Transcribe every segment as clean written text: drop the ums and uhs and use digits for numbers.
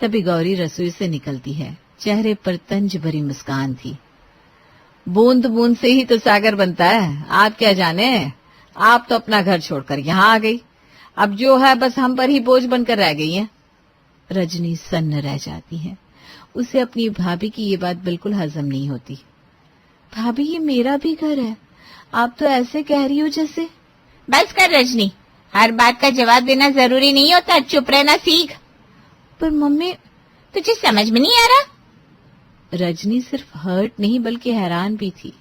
तभी गौरी रसोई से निकलती है। चेहरे पर तंज भरी मुस्कान थी। बूंद बूंद से ही तो सागर बनता है, आप क्या जाने। आप तो अपना घर छोड़कर यहाँ आ गई, अब जो है बस हम पर ही बोझ बनकर रह गई हैं। रजनी सन्न रह जाती है। उसे अपनी भाभी की ये बात बिल्कुल हजम नहीं होती। भाभी, ये मेरा भी घर है, आप तो ऐसे कह रही हो जैसे। बस कर रजनी, हर बात का जवाब देना जरूरी नहीं होता, चुप रहना सीख। पर मम्मी, तुझे समझ में नहीं आ रहा? रजनी सिर्फ हर्ट नहीं बल्कि हैरान भी थी।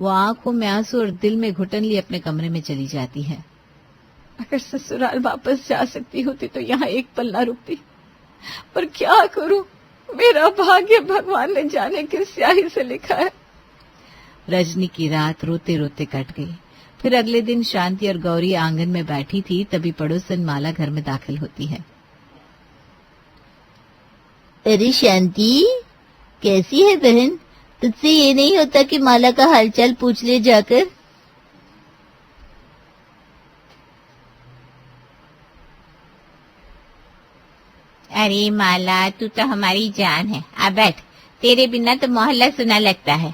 वो आंखों में आंसू और दिल में घुटन लिए अपने कमरे में चली जाती है। अगर ससुराल वापस जा सकती होती तो यहाँ एक पल ना रुकती, पर क्या करूं, मेरा भाग्य भगवान ने जाने किस स्याही से लिखा है। रजनी की रात रोते रोते कट गई। फिर अगले दिन शांति और गौरी आंगन में बैठी थी, तभी पड़ोसन माला घर में दाखिल होती है। अरे शांति, कैसी है बहन? तुझसे ये नहीं होता कि माला का हालचाल पूछ ले जाकर? अरे माला, तू तो हमारी जान है, आ बैठ, तेरे बिना तो मोहल्ला सुना लगता है।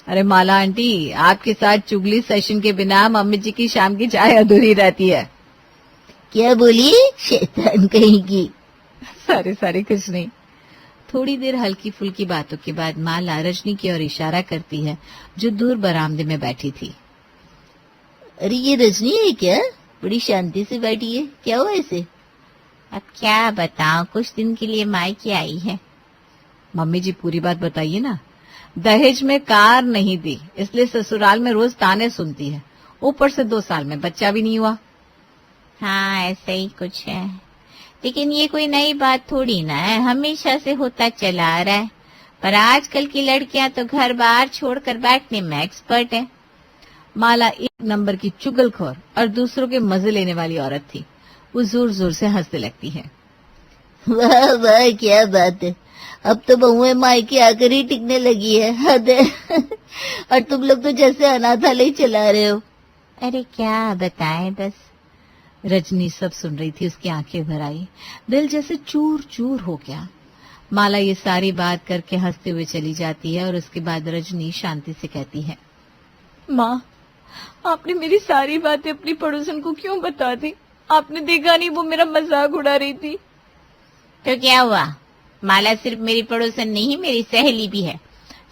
अरे माला आंटी, आपके साथ चुगली सेशन के बिना मम्मी जी की शाम की चाय अधूरी रहती है। क्या बोली शैतान कहीं की? सारे कुछ नहीं। थोड़ी देर हल्की फुल्की बातों के बाद माला रजनी की ओर इशारा करती है, जो दूर बरामदे में बैठी थी। अरे ये रजनी है क्या? बड़ी शांति से बैठी है, क्या हुआ इसे? अब क्या बताऊं, कुछ दिन के लिए मायके आई है। मम्मी जी पूरी बात बताइए ना। दहेज में कार नहीं दी, इसलिए ससुराल में रोज ताने सुनती है, ऊपर से 2 साल में बच्चा भी नहीं हुआ। हाँ, ऐसा ही कुछ है, लेकिन ये कोई नई बात थोड़ी ना है, हमेशा से होता चला आ रहा है। पर आजकल की लड़कियां तो घर बाहर छोड़कर बैठने में एक्सपर्ट है। माला एक नंबर की चुगलखोर और दूसरों के मजे लेने वाली औरत थी। वो जोर जोर से हंसने लगती है। वाह वाह, क्या बात है, अब तो बहुएं मायके आकर ही टिकने लगी है, हद है। और तुम लोग तो जैसे अनाथालय चला रहे हो। अरे क्या बताएं बस। रजनी सब सुन रही थी, उसकी आंखें भर आई, दिल जैसे चूर चूर हो गया। माला ये सारी बात करके हंसते हुए चली जाती है और उसके बाद रजनी शांति से कहती है, माँ, आपने मेरी सारी बातें अपनी पड़ोसन को क्यों बता दी? आपने देखा नहीं, वो मेरा मजाक उड़ा रही थी। तो क्या हुआ, माला सिर्फ मेरी पड़ोसन नहीं, मेरी सहेली भी है,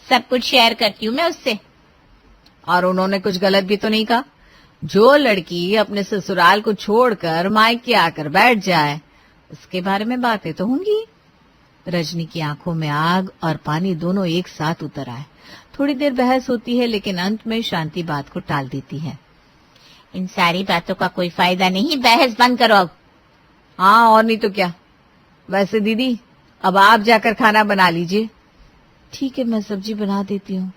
सब कुछ शेयर करती हूँ मैं उससे। और उन्होंने कुछ गलत भी तो नहीं कहा? जो लड़की अपने ससुराल को छोड़कर मायके आकर बैठ जाए, उसके बारे में बातें तो होंगी। रजनी की आंखों में आग और पानी दोनों एक साथ उतर आए। थोड़ी देर बहस होती है, लेकिन अंत में शांति बात को टाल देती है। इन सारी बातों का कोई फायदा नहीं, बहस बंद करो अब। हाँ, और नहीं तो क्या। वैसे दीदी, अब आप जाकर खाना बना लीजिए। ठीक है, मैं सब्जी बना देती हूँ।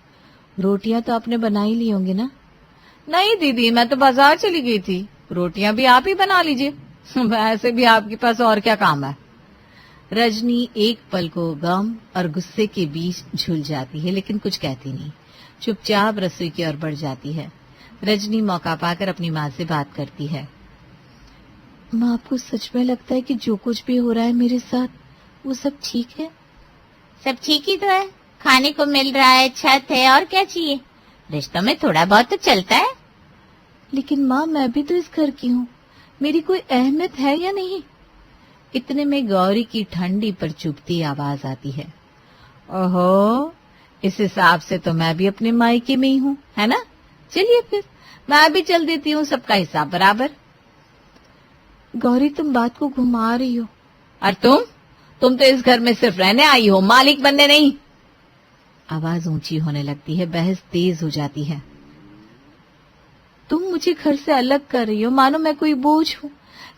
रोटियां तो आपने बना ही ली होंगी ना? नहीं दीदी, मैं तो बाजार चली गई थी, रोटियां भी आप ही बना लीजिए। वैसे भी आपके पास और क्या काम है। रजनी एक पल को गम और गुस्से के बीच झूल जाती है, लेकिन कुछ कहती नहीं, चुपचाप रसोई की ओर बढ़ जाती है। रजनी मौका पाकर अपनी माँ से बात करती है। माँ, आपको सच में लगता है कि जो कुछ भी हो रहा है मेरे साथ, वो सब ठीक है? सब ठीक ही तो है, खाने को मिल रहा है, छत है, और क्या चाहिए। रिश्तों में थोड़ा बहुत तो चलता है। लेकिन माँ, मैं भी तो इस घर की हूँ, मेरी कोई अहमियत है या नहीं? इतने में गौरी की ठंडी पर चुभती आवाज आती है। ओहो, इस हिसाब से तो मैं भी अपने मायके में ही हूँ, है ना? चलिए फिर मैं भी चल देती हूँ, सबका हिसाब बराबर। गौरी, तुम बात को घुमा रही हो। और तुम तो इस घर में सिर्फ रहने आई हो, मालिक बनने नहीं। आवाज ऊंची होने लगती है, बहस तेज हो जाती है। तुम मुझे घर से अलग कर रही हो, मानो मैं कोई बोझ हूँ।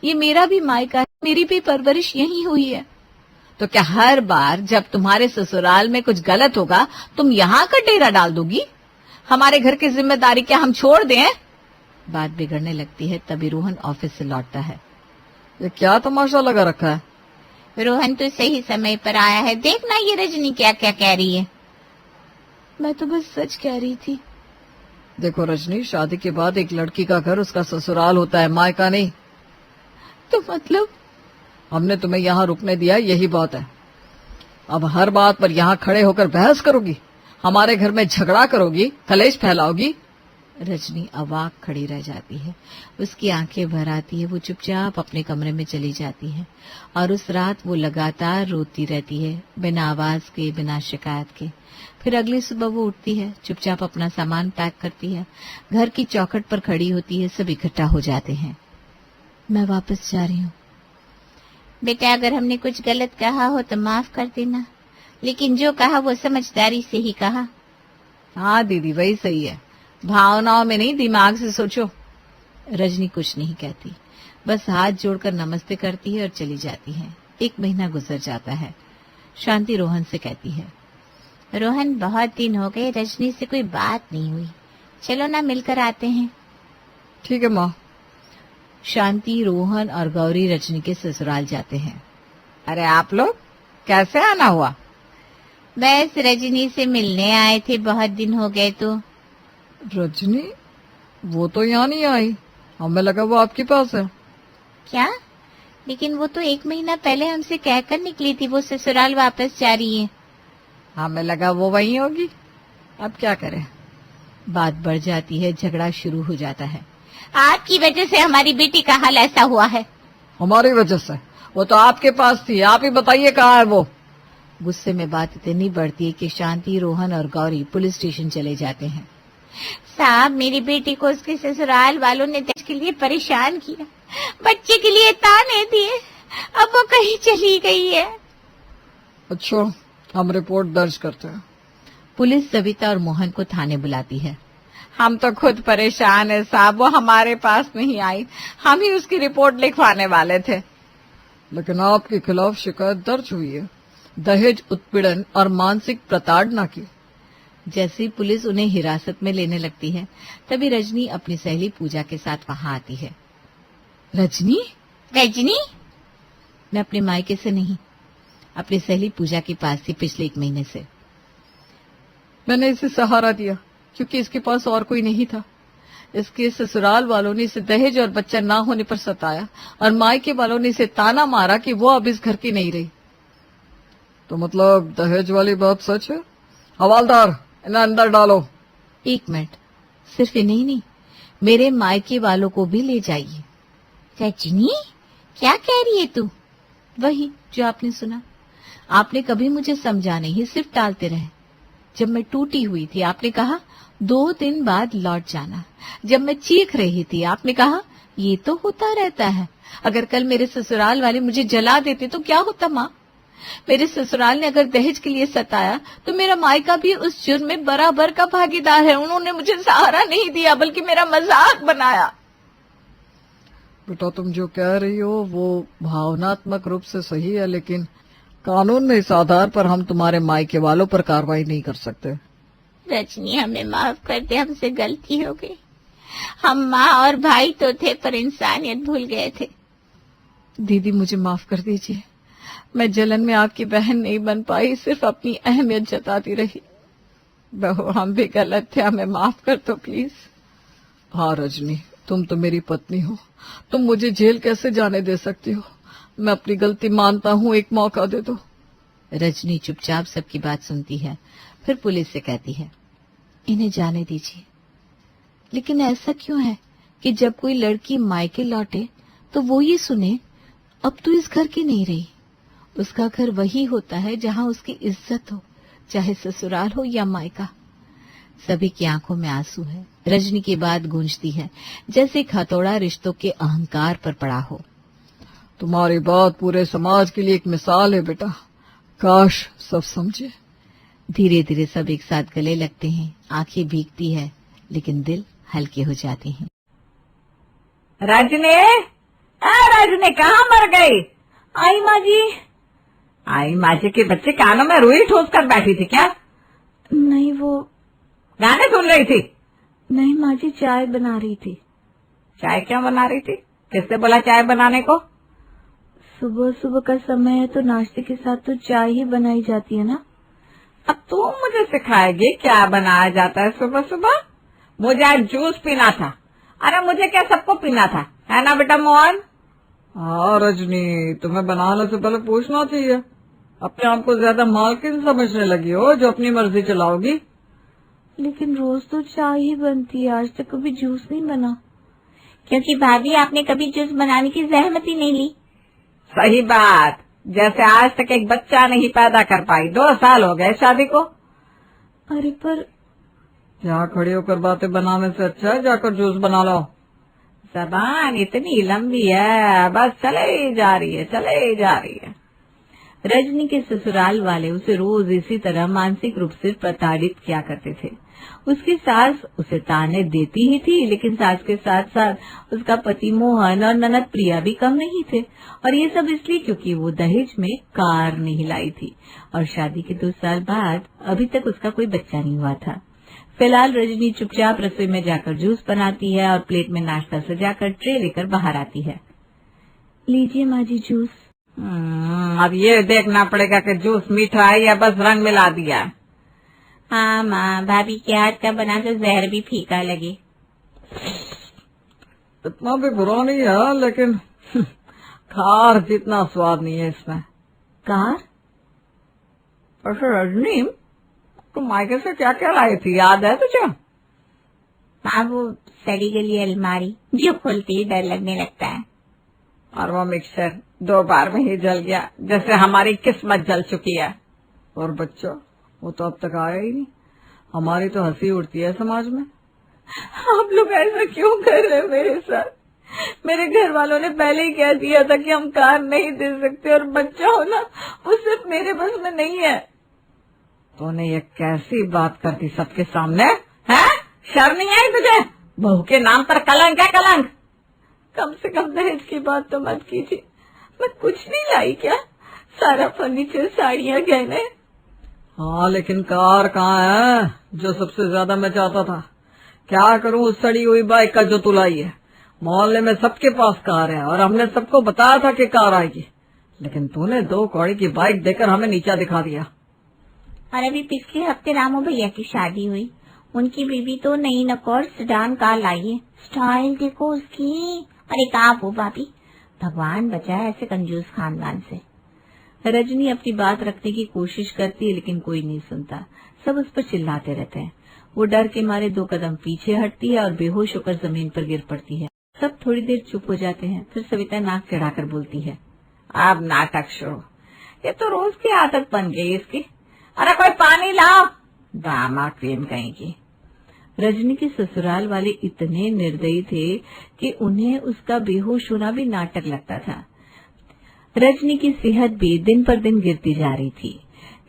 ये मेरा भी मायका है, मेरी भी परवरिश यही हुई है। तो क्या हर बार जब तुम्हारे ससुराल में कुछ गलत होगा तुम यहाँ का डेरा डाल दोगी? हमारे घर की जिम्मेदारी क्या हम छोड़ दें? बात बिगड़ने लगती है, तभी रोहन ऑफिस से लौटता है। ये क्या तमाशा लगा रखा है? रोहन तो सही समय पर आया है, देखना ये रजनी क्या क्या कह रही है। मैं तो बस सच कह रही थी। देखो रजनी, शादी के बाद एक लड़की का घर उसका ससुराल होता है, मायका नहीं। तो मतलब हमने तुम्हें यहाँ रुकने दिया, यही बात है। अब हर बात पर यहाँ खड़े होकर बहस करोगी, हमारे घर में झगड़ा करोगी, कलेश फैलाओगी। रजनी अवाक खड़ी रह जाती है। उसकी आंखें भर आती है। वो चुपचाप अपने कमरे में चली जाती है और उस रात वो लगातार रोती रहती है, बिना आवाज के, बिना शिकायत के। फिर अगली सुबह वो उठती है, चुपचाप अपना सामान पैक करती है, घर की चौखट पर खड़ी होती है। सब इकट्ठा हो जाते हैं। मैं वापस जा रही हूँ। बेटा, अगर हमने कुछ गलत कहा हो तो माफ कर देना, लेकिन जो कहा वो समझदारी से ही कहा। हाँ दीदी, वही सही है। भावनाओं में नहीं, दिमाग से सोचो। रजनी कुछ नहीं कहती, बस हाथ जोड़कर नमस्ते करती है और चली जाती है। 1 महीना गुजर जाता है। शांति रोहन से कहती है, रोहन, बहुत दिन हो गए, रजनी से कोई बात नहीं हुई, चलो ना मिलकर आते हैं। ठीक है माँ। शांति, रोहन और गौरी रजनी के ससुराल जाते हैं। अरे आप लोग कैसे आना हुआ? बस रजनी से मिलने आए थे, बहुत दिन हो गए। तो रजनी? वो तो यहाँ नहीं आई, हमें लगा वो आपके पास है। क्या? लेकिन वो तो 1 महीना पहले हमसे कहकर निकली थी वो ससुराल वापस जा रही है। हमें लगा वो वहीं होगी। अब क्या करें, बात बढ़ जाती है, झगड़ा शुरू हो जाता है। आपकी वजह से हमारी बेटी का हाल ऐसा हुआ है। हमारी वजह से? वो तो आपके पास थी, आप ही बताइए कहाँ है वो। गुस्से में बात इतनी बढ़ती है कि शांति, रोहन और गौरी पुलिस स्टेशन चले जाते हैं। साहब, मेरी बेटी को उसके ससुराल वालों ने दहेज के लिए परेशान किया, बच्चे के लिए ताने दिए, अब वो कहीं चली गई है। अच्छा, हम रिपोर्ट दर्ज करते हैं। पुलिस सविता और मोहन को थाने बुलाती है। हम तो खुद परेशान है साहब, वो हमारे पास नहीं आई, हम ही उसकी रिपोर्ट लिखवाने वाले थे। लेकिन आपके खिलाफ शिकायत दर्ज हुई है, दहेज उत्पीड़न और मानसिक प्रताड़ना की। जैसे ही पुलिस उन्हें हिरासत में लेने लगती है, तभी रजनी अपनी सहेली पूजा के साथ वहां आती है। रजनी? रजनी? मैं अपने मायके से नहीं, अपनी सहेली पूजा के पास थी पिछले 1 महीने से। मैंने इसे सहारा दिया क्योंकि इसके पास और कोई नहीं था। इसके ससुराल वालों ने इसे दहेज और बच्चा ना होने पर सताया और मायके वालों ने इसे ताना मारा कि वो अब इस घर की नहीं रही। तो मतलब दहेज वाली बात सच है? हवालदार, इन्हें अंदर डालो। 1 मिनट, सिर्फ इन्हें नहीं, मेरे मायके वालों को भी ले जाइए। रजनी, क्या कह रही है तू? वही जो आपने सुना। आपने कभी मुझे समझा नहीं, सिर्फ टालते रहे। जब मैं टूटी हुई थी, आपने कहा 2 दिन बाद लौट जाना। जब मैं चीख रही थी, आपने कहा ये तो होता रहता है। अगर कल मेरे ससुराल वाले मुझे जला देते तो क्या होता माँ? मेरे ससुराल ने अगर दहेज के लिए सताया तो मेरा मायका भी उस जुर्म में बराबर का भागीदार है। उन्होंने मुझे सहारा नहीं दिया, बल्कि मेरा मजाक बनाया। बेटा, तुम जो कह रही हो वो भावनात्मक रूप से सही है, लेकिन कानून में इस आधार पर हम तुम्हारे मायके वालों पर कार्रवाई नहीं कर सकते। रजनी, हमें माफ कर दे, हमसे गलती हो गई। हम माँ और भाई तो थे, पर इंसानियत भूल गए थे। दीदी, मुझे माफ कर दीजिए। मैं जलन में आपकी बहन नहीं बन पाई, सिर्फ अपनी अहमियत जताती रही। बहू, हम भी गलत थे, हमें माफ कर दो प्लीज। हाँ रजनी, तुम तो मेरी पत्नी हो, तुम मुझे जेल कैसे जाने दे सकती हो? मैं अपनी गलती मानता हूँ, एक मौका दे दो। रजनी चुपचाप सबकी बात सुनती है, फिर पुलिस से कहती है, इन्हें जाने दीजिए। लेकिन ऐसा क्यों है कि जब कोई लड़की मायके लौटे तो वो ये सुने, अब तो इस घर की नहीं रही। उसका घर वही होता है जहाँ उसकी इज्जत हो, चाहे ससुराल हो या मायका। सभी की आंखों में आंसू है। रजनी की बात गूंजती है जैसे एक हथौड़ा रिश्तों के अहंकार पर पड़ा हो। तुम्हारी बात पूरे समाज के लिए एक मिसाल है बेटा, काश सब समझे। धीरे धीरे सब एक साथ गले लगते हैं। आंखें भीगती है, लेकिन दिल हल्के हो जाते हैं। रजनी, रजनी कहाँ मर गई? आई माँ जी। आई माँ जी के बच्चे कानों में रुई ठोस कर बैठी थी क्या? नहीं, वो गाने सुन रही थी? नहीं माँ जी, चाय बना रही थी। चाय क्यों बना रही थी? किसने बोला चाय बनाने को? सुबह सुबह का समय है तो नाश्ते के साथ तो चाय ही बनाई जाती है ना। अब तू मुझे सिखाएगी क्या बनाया जाता है सुबह सुबह? मुझे आज जूस पीना था। अरे मुझे क्या, सबको पीना था, है ना बेटा मोहन? हाँ रजनी, तुम्हें बनाने से पहले पूछना चाहिए। अपने आप को ज्यादा मालकिन समझने लगी हो जो अपनी मर्जी चलाओगी। लेकिन रोज तो चाय ही बनती है, आज तक कभी जूस नहीं बना। क्योंकि भाभी आपने कभी जूस बनाने की जहमत ही नहीं ली। सही बात, जैसे आज तक एक बच्चा नहीं पैदा कर पाई। 2 साल हो गए शादी को। अरे पर यहाँ खड़ी होकर बातें बनाने से अच्छा है जाकर जूस बना लो। जबान इतनी लंबी है, बस चले ही जा रही है, चले ही जा रही है। रजनी के ससुराल वाले उसे रोज इसी तरह मानसिक रूप से प्रताड़ित किया करते थे। उसकी सास उसे ताने देती ही थी, लेकिन सास के साथ साथ उसका पति मोहन और ननद प्रिया भी कम नहीं थे। और ये सब इसलिए क्योंकि वो दहेज में कार नहीं लाई थी और शादी के 2 साल बाद अभी तक उसका कोई बच्चा नहीं हुआ था। फिलहाल रजनी चुपचाप रसोई में जाकर जूस बनाती है और प्लेट में नाश्ता सजाकर ट्रे लेकर बाहर आती है। लीजिए माँ जी जूस। अब ये देखना पड़ेगा कि जूस मीठा है या बस रंग मिला दिया। हाँ माँ, भाभी के हाथ का बना तो जहर भी फीका लगे। इतना भी बुरा नहीं है, लेकिन खार जितना स्वाद नहीं है इसमें। कार? अच्छा रजनी, तुम मायके से क्या क्या लाई थी, याद है तुझे? माँ वो सड़ी गली अलमारी जो खोलते ही डर लगने लगता है। और वो मिक्सर 2 बार में ही जल गया, जैसे हमारी किस्मत जल चुकी है। और बच्चा, वो तो अब तक आया ही नहीं। हमारी तो हंसी उड़ती है समाज में। आप लोग ऐसा क्यों कर रहे हैं मेरे साथ? मेरे घर वालों ने पहले ही कह दिया था कि हम कार नहीं दे सकते और बच्चा होना वो सिर्फ मेरे बस में नहीं है। तूने ये कैसी बात कर दी सबके सामने, है? शर्म नहीं आई तुझे? बहू के नाम पर कलंक है, कलंक। कम से कम दहेज की बात तो मत कीजिए। मैं कुछ नहीं लाई क्या? सारा फर्नीचर, साड़ियाँ, गहने। हाँ, लेकिन कार कहाँ है जो सबसे ज्यादा मैं चाहता था? क्या करूं उस सड़ी हुई बाइक का जो तू लाई है? मोहल्ले में सबके पास कार है और हमने सबको बताया था कि कार आएगी, लेकिन तूने 2 कौड़ी की बाइक देकर हमें नीचा दिखा दिया। और अभी पिछले हफ्ते रामू भैया की शादी हुई, उनकी बीवी तो नई नकौर सेडान कार लाई है। स्टाइल देखो उसकी। अरे कहाँ वो भाभी, भगवान बचाए ऐसे कंजूस खानदान से। रजनी अपनी बात रखने की कोशिश करती है, लेकिन कोई नहीं सुनता। सब उस पर चिल्लाते रहते हैं। वो डर के मारे 2 कदम पीछे हटती है और बेहोश होकर जमीन पर गिर पड़ती है। सब थोड़ी देर चुप हो जाते हैं, फिर सविता नाक चढ़ाकर बोलती है, अब नाटक शुरू। ये तो रोज की आदत बन गई इसकी। अरे कोई पानी लाओ, ड्रामा क्वीन कहेंगी। रजनी के ससुराल वाले इतने निर्दयी थे कि उन्हें उसका बेहोश होना भी नाटक लगता था। रजनी की सेहत भी दिन पर दिन गिरती जा रही थी।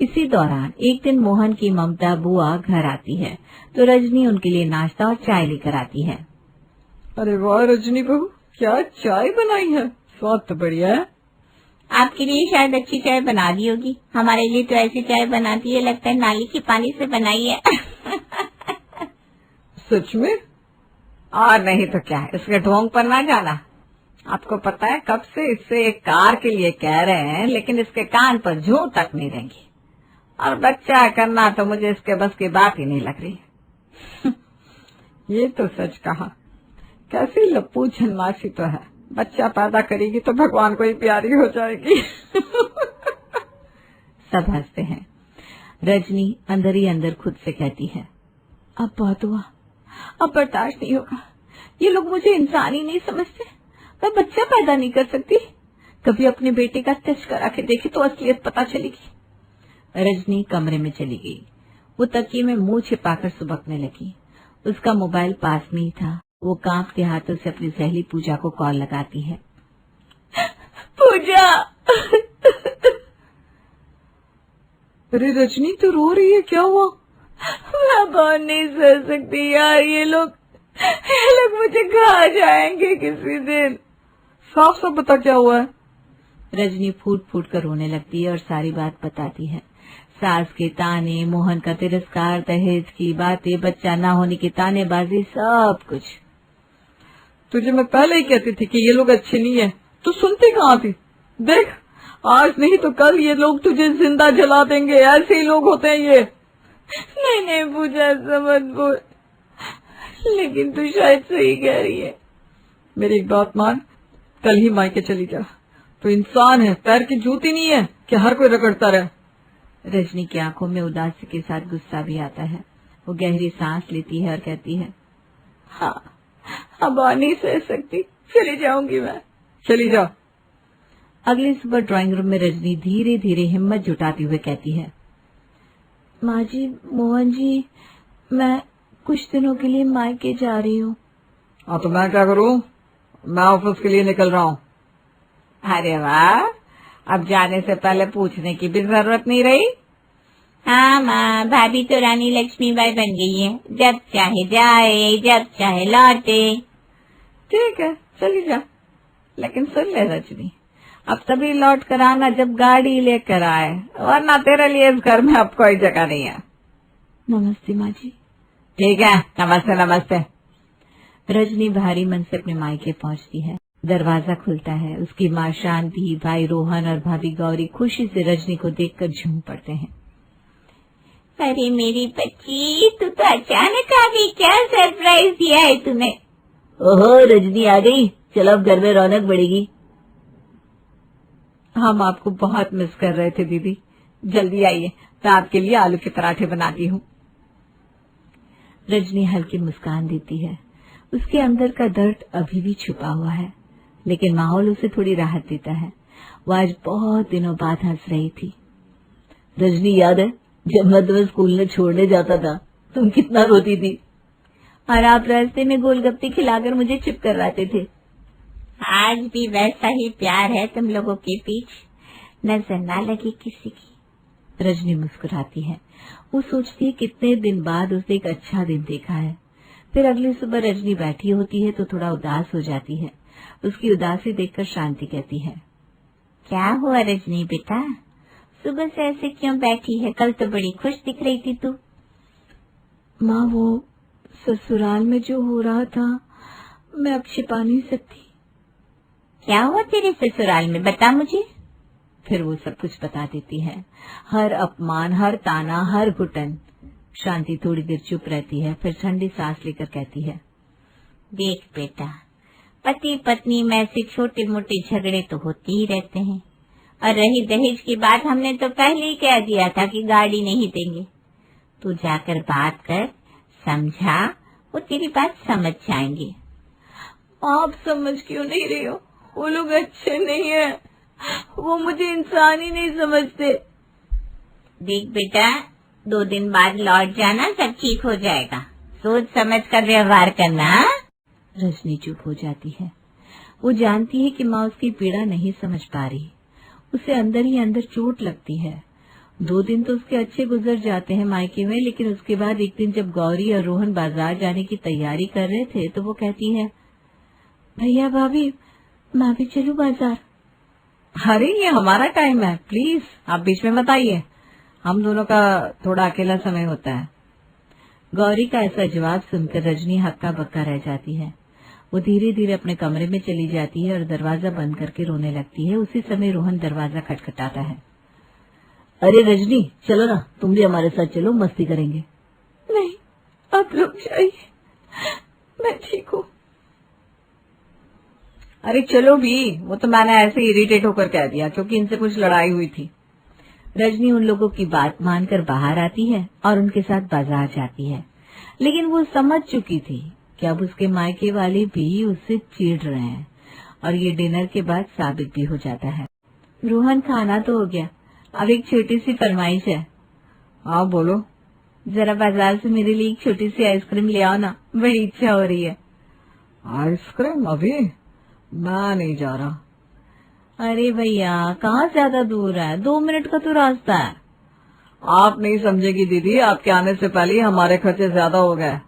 इसी दौरान एक दिन मोहन की ममता बुआ घर आती है, तो रजनी उनके लिए नाश्ता और चाय लेकर आती है। अरे वाह रजनी बहू, क्या चाय बनाई है, स्वाद तो बढ़िया है। आपके लिए शायद अच्छी चाय बना दी होगी, हमारे लिए तो ऐसी चाय बनाती है लगता है नाली के पानी से बनाई है। सच में? और नहीं तो क्या, इसके ढोंग पर ना जाना। आपको पता है कब से इससे एक कार के लिए कह रहे हैं, लेकिन इसके कान पर जूं तक नहीं रहेंगी। और बच्चा करना तो मुझे इसके बस की बात ही नहीं लग रही। ये तो सच कहा, कैसी लप्पू झन्मासी तो है। बच्चा पैदा करेगी तो भगवान को ही प्यारी हो जाएगी। सब हंसते हैं। रजनी अंदर ही अंदर खुद से कहती है, अब बहुत हुआ, अब बर्दाश्त नहीं होगा। ये लोग मुझे इंसान ही नहीं समझते। मैं बच्चा पैदा नहीं कर सकती। कभी अपने बेटे का टेस्ट करा के देखे तो असलियत पता चलेगी। रजनी कमरे में चली गई। वो तकिए में मुंह छिपाकर सुबकने लगी। उसका मोबाइल पास में ही था। वो कांपते हाथों से अपनी सहेली पूजा को कॉल लगाती है। पूजा! अरे रजनी, तो रो रही है, क्या हुआ? मैं बहुत नहीं सह सकती यार, ये लोग मुझे खा जाएंगे किसी दिन। साफ साफ बता क्या हुआ है। रजनी फूट फूट कर रोने लगती है और सारी बात बताती है। सास के ताने, मोहन का तिरस्कार, दहेज की बातें, बच्चा ना होने की तानेबाजी, सब कुछ। तुझे मैं पहले ही कहती थी कि ये लोग अच्छे नहीं है, तू सुनती कहाँ थी? देख, आज नहीं तो कल ये लोग तुझे जिंदा जला देंगे। ऐसे ही लोग होते हैं ये। नहीं पूजा, समझ बोल, लेकिन तू शायद सही कह रही है। मेरी एक बात मान, कल ही मायके चली जा। तो इंसान है, पैर की जूती नहीं है कि हर कोई रगड़ता रहे। रजनी की आंखों में उदासी के साथ गुस्सा भी आता है। वो गहरी सांस लेती है और कहती है, हाँ, अब और नहीं सह सकती, चली जाऊंगी मैं। चली जा। अगली सुबह ड्राइंग रूम में रजनी धीरे धीरे हिम्मत जुटाते हुए कहती है, माँ जी, मोहन जी, मैं कुछ दिनों के लिए मायके जा रही हूँ। हाँ तो मैं क्या करूँ? मैं ऑफिस के लिए निकल रहा हूँ। अरे वाह, अब जाने से पहले पूछने की भी जरूरत नहीं रही। हाँ माँ, भाभी तो रानी लक्ष्मीबाई बन गई है, जब चाहे जाए जब चाहे लौटे। ठीक है, चली जा। लेकिन सुन ले रजनी, अब तभी लौट कर आना जब गाड़ी लेकर आए, वरना तेरे लिए इस घर में अब कोई जगह नहीं है। नमस्ते माँ जी। ठीक है, नमस्ते नमस्ते। रजनी भारी मन से अपने मायके पहुंचती है। दरवाजा खुलता है। उसकी माँ शांति, भाई रोहन और भाभी गौरी खुशी से रजनी को देखकर झूम पड़ते हैं। अरे मेरी बच्ची, तू तो अचानक आ गई, क्या सरप्राइज दिया है तूने? ओहो, रजनी आ गई, चलो अब घर में रौनक बढ़ेगी। हम आपको बहुत मिस कर रहे थे दीदी, जल्दी आइए, मैं आपके लिए आलू के पराठे बनाती हूँ। रजनी हल्की मुस्कान देती है। उसके अंदर का दर्द अभी भी छुपा हुआ है, लेकिन माहौल उसे थोड़ी राहत देता है। वो आज बहुत दिनों बाद हंस रही थी। रजनी, याद है जब मैं तुम्हें स्कूल में छोड़ने जाता था, तुम कितना रोती थी और आप रास्ते में गोलगप्पे खिलाकर मुझे चुप करवाते थे। आज भी वैसा ही प्यार है तुम लोगों के बीच, नजर ना लगी किसी की। रजनी मुस्कुराती है। वो सोचती है कितने दिन बाद उसने एक अच्छा दिन देखा है। फिर अगली सुबह रजनी बैठी होती है तो थोड़ा उदास हो जाती है। उसकी उदासी देखकर शांति कहती है, क्या हुआ रजनी बेटा, सुबह से ऐसे क्यों बैठी है? कल तो बड़ी खुश दिख रही थी तू। माँ, वो ससुराल में जो हो रहा था मैं अब छिपा नहीं सकती। क्या हुआ तेरे ससुराल में, बता मुझे। फिर वो सब कुछ बता देती है। हर अपमान, हर ताना, हर घुटन। शांति थोड़ी देर चुप रहती है, फिर ठंडी सांस लेकर कहती है, देख बेटा, पति पत्नी में ऐसे छोटे मोटे झगड़े तो होते ही रहते हैं, और रही दहेज की बात, हमने तो पहले ही कह दिया था कि गाड़ी नहीं देंगे। तू जाकर बात कर, समझा, वो तेरी बात समझ जाएंगे। आप समझ क्यों नहीं रही हो? वो लोग अच्छे नहीं है, वो मुझे इंसान ही नहीं समझते। देख बेटा, 2 दिन बाद लौट जाना, सब ठीक हो जाएगा, सोच समझ कर व्यवहार करना। रजनी चुप हो जाती है। वो जानती है कि माँ उसकी पीड़ा नहीं समझ पा रही। उसे अंदर ही अंदर चोट लगती है। 2 दिन तो उसके अच्छे गुजर जाते हैं मायके में, लेकिन उसके बाद एक दिन जब गौरी और रोहन बाजार जाने की तैयारी कर रहे थे तो वो कहती है, भैया भाभी, मैं भी चलूं बाजार? अरे ये हमारा टाइम है, प्लीज आप बीच में मत आइए, हम दोनों का थोड़ा अकेला समय होता है। गौरी का ऐसा जवाब सुनकर रजनी हक्का बक्का रह जाती है। वो धीरे धीरे अपने कमरे में चली जाती है और दरवाजा बंद करके रोने लगती है। उसी समय रोहन दरवाजा खटखटाता है। अरे रजनी, चलो ना, तुम भी हमारे साथ चलो, मस्ती करेंगे। नहीं, आप रुक जाइए, मैं ठीक हूँ। अरे चलो भी, वो तो मैंने ऐसे इरिटेट होकर कह दिया क्योंकि इनसे कुछ लड़ाई हुई थी। रजनी उन लोगों की बात मानकर बाहर आती है और उनके साथ बाजार जाती है, लेकिन वो समझ चुकी थी कि अब उसके मायके वाले भी उससे चिढ़ रहे हैं, और ये डिनर के बाद साबित भी हो जाता है। रोहन, खाना तो हो गया, अब एक छोटी सी फरमाइश है। हाँ बोलो। जरा बाजार से मेरे लिए एक छोटी सी आइसक्रीम ले आओ ना, बड़ी इच्छा हो रही है। आइसक्रीम? अभी मैं नहीं जा रहा। अरे भैया, कहाँ ज्यादा दूर है, 2 मिनट का तो रास्ता है। आप नहीं समझेगी दीदी, आपके आने से पहले ही हमारे खर्चे ज्यादा हो गए।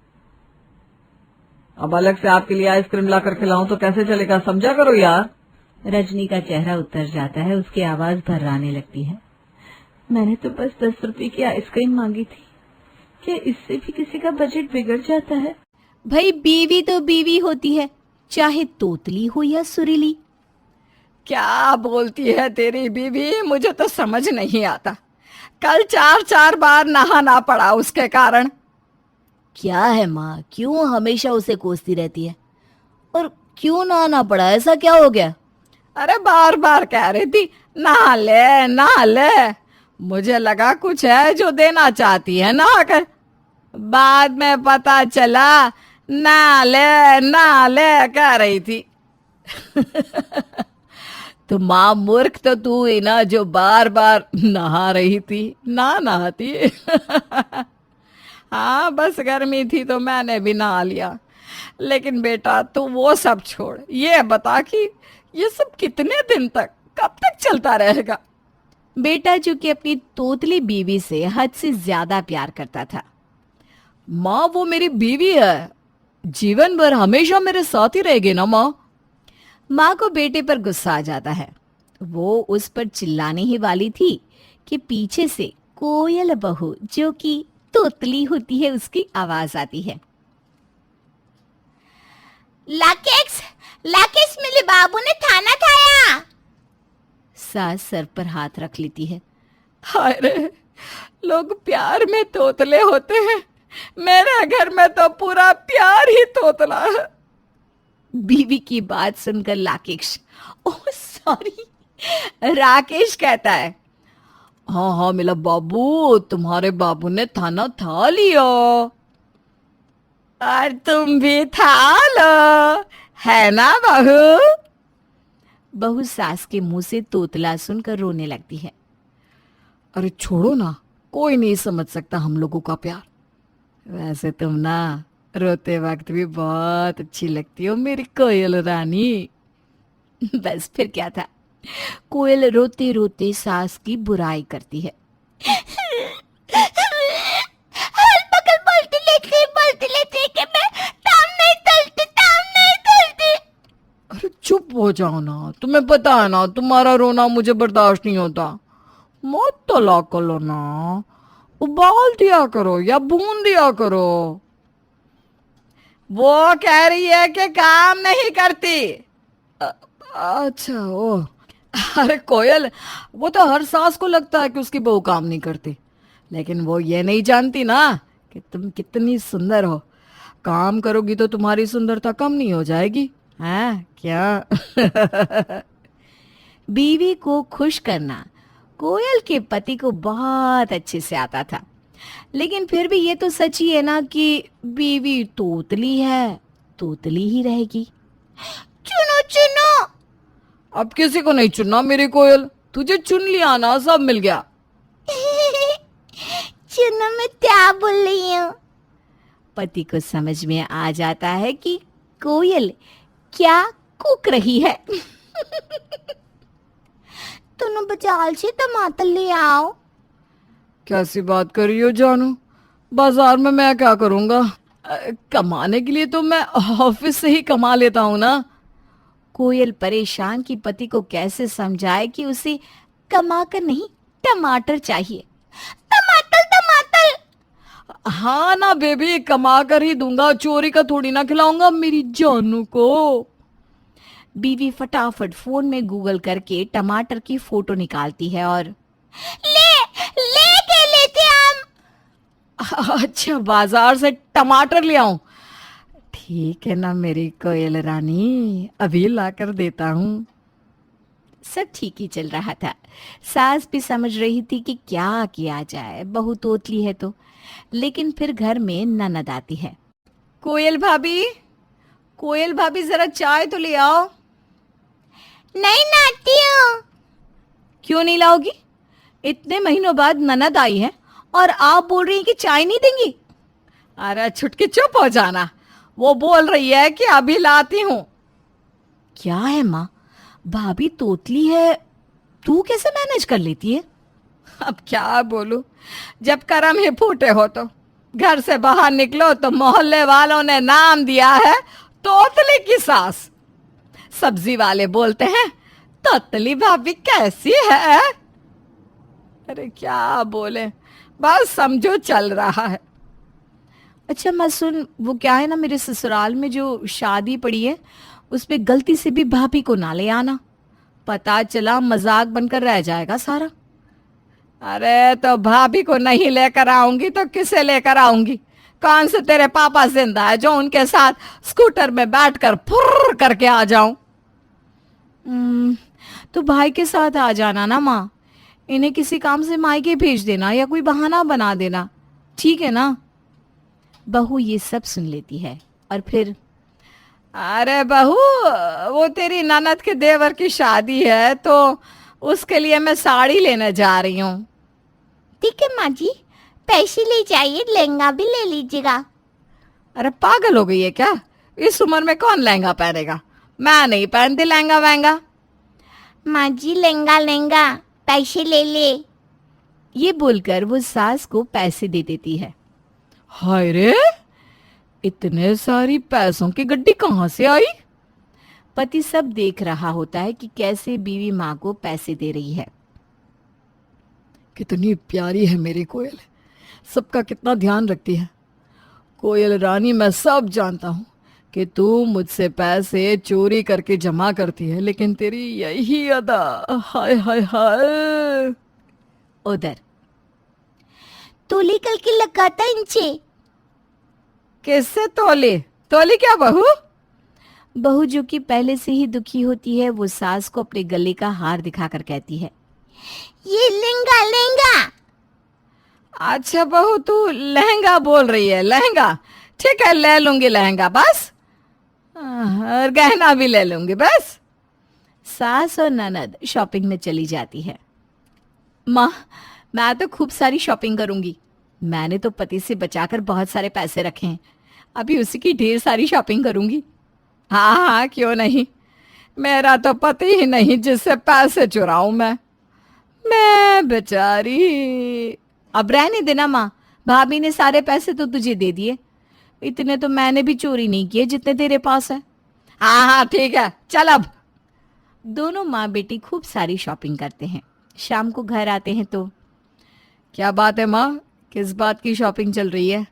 अब अलग से आपके लिए आइसक्रीम लाकर खिलाऊं तो कैसे चलेगा, समझा करो यार। रजनी का चेहरा उतर जाता है, उसकी आवाज भर्राने लगती है। मैंने तो बस 10 रुपए की आइसक्रीम मांगी थी, क्या इससे भी किसी का बजट बिगड़ जाता है? भाई बीवी तो बीवी होती है, चाहे तोतली हो या सुरीली। क्या बोलती है तेरी बीवी, मुझे तो समझ नहीं आता। कल 4 बार नहाना पड़ा उसके कारण। क्या है माँ, क्यों हमेशा उसे कोसती रहती है? और क्यों ना आना पड़ा, ऐसा क्या हो गया? अरे बार बार कह रही थी नहा ले नहा ले, मुझे लगा कुछ है जो देना चाहती है नहा कर। बाद में पता चला नहा ले कह रही थी। तो माँ मूर्ख तो तू ही ना, जो बार बार नहा रही थी, ना नहाती। हाँ बस गर्मी थी तो मैंने भी नहा लिया। लेकिन बेटा तू वो सब छोड़, ये बता कि ये सब कितने दिन तक, कब तक चलता रहेगा? बेटा जो कि अपनी तोतली बीवी से हद से ज्यादा प्यार करता था। माँ वो मेरी बीवी है, जीवन भर हमेशा मेरे साथ ही रहेगी ना माँ। माँ को बेटे पर गुस्सा आ जाता है। वो उस पर चिल्लाने ही वाली थी कि पीछे से कोयल बहू जो कि तोतली होती है उसकी आवाज आती है। लाकेश, लाकेश, मेरे बाबू ने खाना खाया। सास सर पर हाथ रख लेती है। हाय रे, लोग प्यार में तोतले होते हैं, मेरे घर में तो पूरा प्यार ही तोतला है। बीवी की बात सुनकर राकेश कहता है, हाँ हाँ मेरा बाबू, तुम्हारे बाबू ने खाना खा लिया और तुम भी खा लो, है ना बहू? बहू सास के मुंह से तोतला सुनकर रोने लगती है। अरे छोड़ो ना, कोई नहीं समझ सकता हम लोगों का प्यार। वैसे तुम ना रोते वक्त भी बहुत अच्छी लगती हो मेरी कोयल रानी। बस फिर क्या था, कोयल रोते रोते सास की बुराई करती है। बोलते लेते कि मैं टांग नहीं तलती। अरे चुप हो जाओ ना, तुम्हें पता है ना तुम्हारा रोना मुझे बर्दाश्त नहीं होता। मत तलाक कर लो ना, उबाल दिया करो या भून दिया करो। वो कह रही है कि काम नहीं करती। अच्छा ओ, अरे कोयल, वो तो हर सास को लगता है कि उसकी बहू काम नहीं करती, लेकिन वो ये नहीं जानती ना कि तुम कितनी सुंदर हो। काम करोगी तो तुम्हारी सुंदरता कम नहीं हो जाएगी, हैं क्या? बीवी को खुश करना कोयल के पति को बहुत अच्छे से आता था। लेकिन फिर भी ये तो सच ही है ना कि बीवी तोतली है, तोतली ही रहेगी। चुनो। अब किसी को नहीं चुनना मेरी कोयल, तुझे चुन लिया ना, सब मिल गया। चुनो, मैं क्या बोल रही हूँ? पति को समझ में आ जाता है कि कोयल क्या कूक रही है। तुम बाजार से टमाटर ले आओ। कैसी बात कर रही हो जानू, बाजार में मैं क्या करूंगा? कमाने के लिए तो मैं ऑफिस से ही कमा लेता हूँ ना। कोयल परेशान कि पति को कैसे समझाए कि उसे कमा कर नहीं, टमाटर चाहिए। टमाटर। हाँ ना बेबी, कमा कर ही दूंगा, चोरी का थोड़ी ना खिलाऊंगा मेरी जानू को। बीवी फटाफट फोन में गूगल करके टमाटर की फोटो निकालती है और ले के लेते हम। अच्छा, बाजार से टमाटर ले आऊं? ठीक है ना मेरी कोयल रानी, अभी ला कर देता हूँ। सब ठीक ही चल रहा था। सास भी समझ रही थी कि क्या किया जाए, बहू तोतली है तो। लेकिन फिर घर में ननद आती है। कोयल भाभी जरा चाय तो ले आओ। नहीं नाती हूँ। क्यों नहीं लाओगी? इतने महीनों बाद ननद आई है और आप बोल रही हैं कि चाय नहीं देंगी? अरे छुटकी चुप हो जाना, वो बोल रही है कि अभी लाती हूँ। क्या है माँ, भाभी तोतली है, तू कैसे मैनेज कर लेती है? अब क्या बोलूं, जब करम ही फूटे हो तो घर से बाहर निकलो तो मोहल्ले वालों ने नाम दिया है तोतली की सास। सब्जी वाले बोलते हैं तोतली भाभी कैसी है। अरे क्या बोले, बस समझो चल रहा है। अच्छा माँ सुन, वो क्या है ना, मेरे ससुराल में जो शादी पड़ी है उस पे गलती से भी भाभी को ना ले आना, पता चला मजाक बनकर रह जाएगा सारा। अरे तो भाभी को नहीं लेकर आऊंगी तो किसे लेकर आऊंगी? कौन से तेरे पापा जिंदा है जो उनके साथ स्कूटर में बैठकर फुर्र करके आ जाऊं? तो भाई के साथ आ जाना ना माँ, इन्हें किसी काम से मायके भेज देना या कोई बहाना बना देना, ठीक है ना। बहू ये सब सुन लेती है और फिर, अरे बहू, वो तेरी ननद के देवर की शादी है तो उसके लिए मैं साड़ी लेने जा रही हूँ। ठीक है माँ जी, पैसे ले जाइए, लहंगा भी ले लीजिएगा। अरे पागल हो गई है क्या? इस उम्र में कौन लहंगा पहनेगा? मैं नहीं पहनती लहंगा वहंगा। माँ जी लहंगा लहंगा, पैसे ले ले। ये बोलकर वो सास को पैसे दे देती है। हाय रे, इतने सारी पैसों की गड्डी कहाँ से आई? पति सब देख रहा होता है कि कैसे बीवी माँ को पैसे दे रही है। कितनी प्यारी है मेरी कोयल, सबका कितना ध्यान रखती है। कोयल रानी, मैं सब जानता हूँ कि तू मुझसे पैसे चोरी करके जमा करती है, लेकिन तेरी यही अदा, हाय हाय हाय। उधर तोली कल की लगाता इंचे। किससे तोली? तोली क्या बहू? बहू जो कि पहले से ही दुखी होती है, वो सास को अपने गले का हार दिखाकर कहती है, ये लहंगा लहंगा। अच्छा बहू, तू लहंगा बोल रही है? लहंगा ठीक है, ले लूंगी लहंगा बस, और गहना भी ले लूंगी बस। सास और ननद शॉपिंग में चली जाती है। माँ, मैं तो खूब सारी शॉपिंग करूंगी। मैंने तो पति से बचाकर बहुत सारे पैसे रखे हैं, अभी उसी की ढेर सारी शॉपिंग करूंगी। हाँ हाँ, क्यों नहीं। मेरा तो पति ही नहीं जिससे पैसे चुराऊं मैं बेचारी। अब रहने देना माँ, भाभी ने सारे पैसे तो तुझे दे दिए, इतने तो मैंने भी चोरी नहीं किए जितने तेरे पास है। हाँ हाँ ठीक है, चल अब। दोनों माँ बेटी खूब सारी शॉपिंग करते हैं। शाम को घर आते हैं तो, क्या बात है माँ, किस बात की शॉपिंग चल रही है?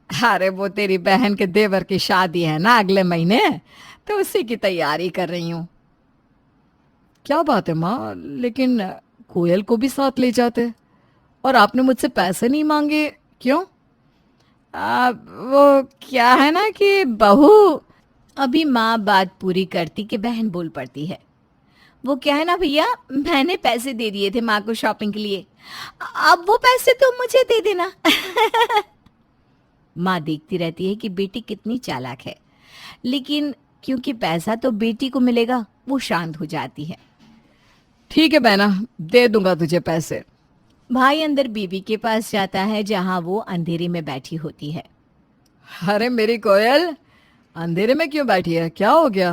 अरे वो तेरी बहन के देवर की शादी है ना अगले महीने, तो उसी की तैयारी कर रही हूँ। क्या बात है माँ, लेकिन कोयल को भी साथ ले जाते और आपने मुझसे पैसे नहीं मांगे, क्यों? वो क्या है ना कि बहू। अभी माँ बात पूरी करती कि बहन बोल पड़ती है, वो क्या है ना भैया, मैंने पैसे दे दिए थे माँ को शॉपिंग के लिए, अब वो पैसे तो मुझे दे देना। माँ देखती रहती है कि बेटी कितनी चालाक है, लेकिन क्योंकि पैसा तो बेटी को मिलेगा, वो शांत हो जाती है। ठीक है बहना, दे दूंगा तुझे पैसे। भाई अंदर बीवी के पास जाता है, जहां वो अंधेरे में बैठी होती है। अरे मेरी कोयल, अंधेरे में क्यों बैठी है, क्या हो गया?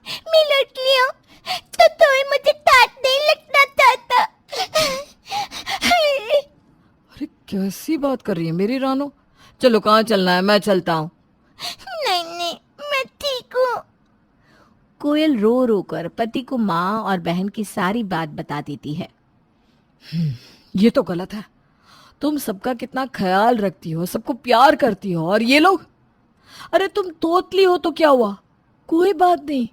मैं लौट लिया तो तुम्हें मुझे डांट नहीं लगना चाहता। अरे कैसी बात कर रही है मेरी रानो? चलो कहाँ चलना है, मैं चलता हूँ। नहीं नहीं, मैं ठीक हूँ। कोयल रो रो कर पति को माँ और बहन की सारी बात बता देती है। ये तो गलत है, तुम सबका कितना ख्याल रखती हो, सबको प्यार करती हो, और ये लोग। अरे तुम तोतली हो तो क्या हुआ, कोई बात नहीं,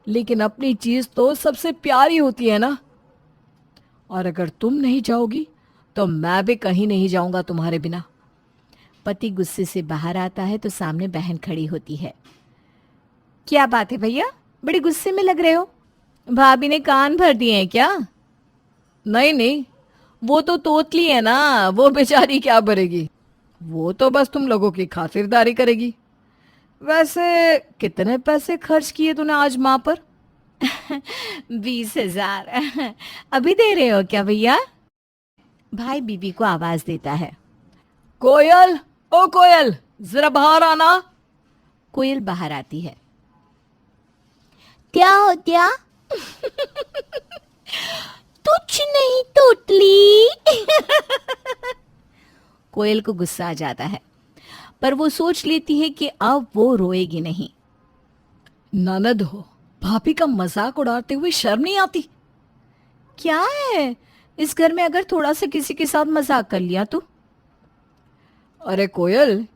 लेकिन अपनी चीज तो सबसे प्यारी होती है ना। और अगर तुम नहीं जाओगी तो मैं भी कहीं नहीं जाऊंगा तुम्हारे बिना। पति गुस्से से बाहर आता है तो सामने बहन खड़ी होती है। क्या बात है भैया, बड़े गुस्से में लग रहे हो, भाभी ने कान भर दिए हैं क्या? नहीं नहीं, वो तो तोतली है ना, वो बेचारी क्या भरेगी, वो तो बस तुम लोगों की खातिरदारी करेगी। वैसे कितने पैसे खर्च किए तूने आज माँ पर? 20,000। अभी दे रहे हो क्या भैया? भाई बीबी को आवाज देता है। कोयल, ओ कोयल, जरा बाहर आना। कोयल बाहर आती है। क्या हो गया? कुछ नहीं तोतली। कोयल को गुस्सा आ जाता है, पर वो सोच लेती है कि अब वो रोएगी नहीं। ननद हो, भाभी का मजाक उड़ाते हुए शर्म नहीं आती? क्या है, इस घर में अगर थोड़ा सा किसी के साथ मजाक कर लिया तो? अरे कोयल,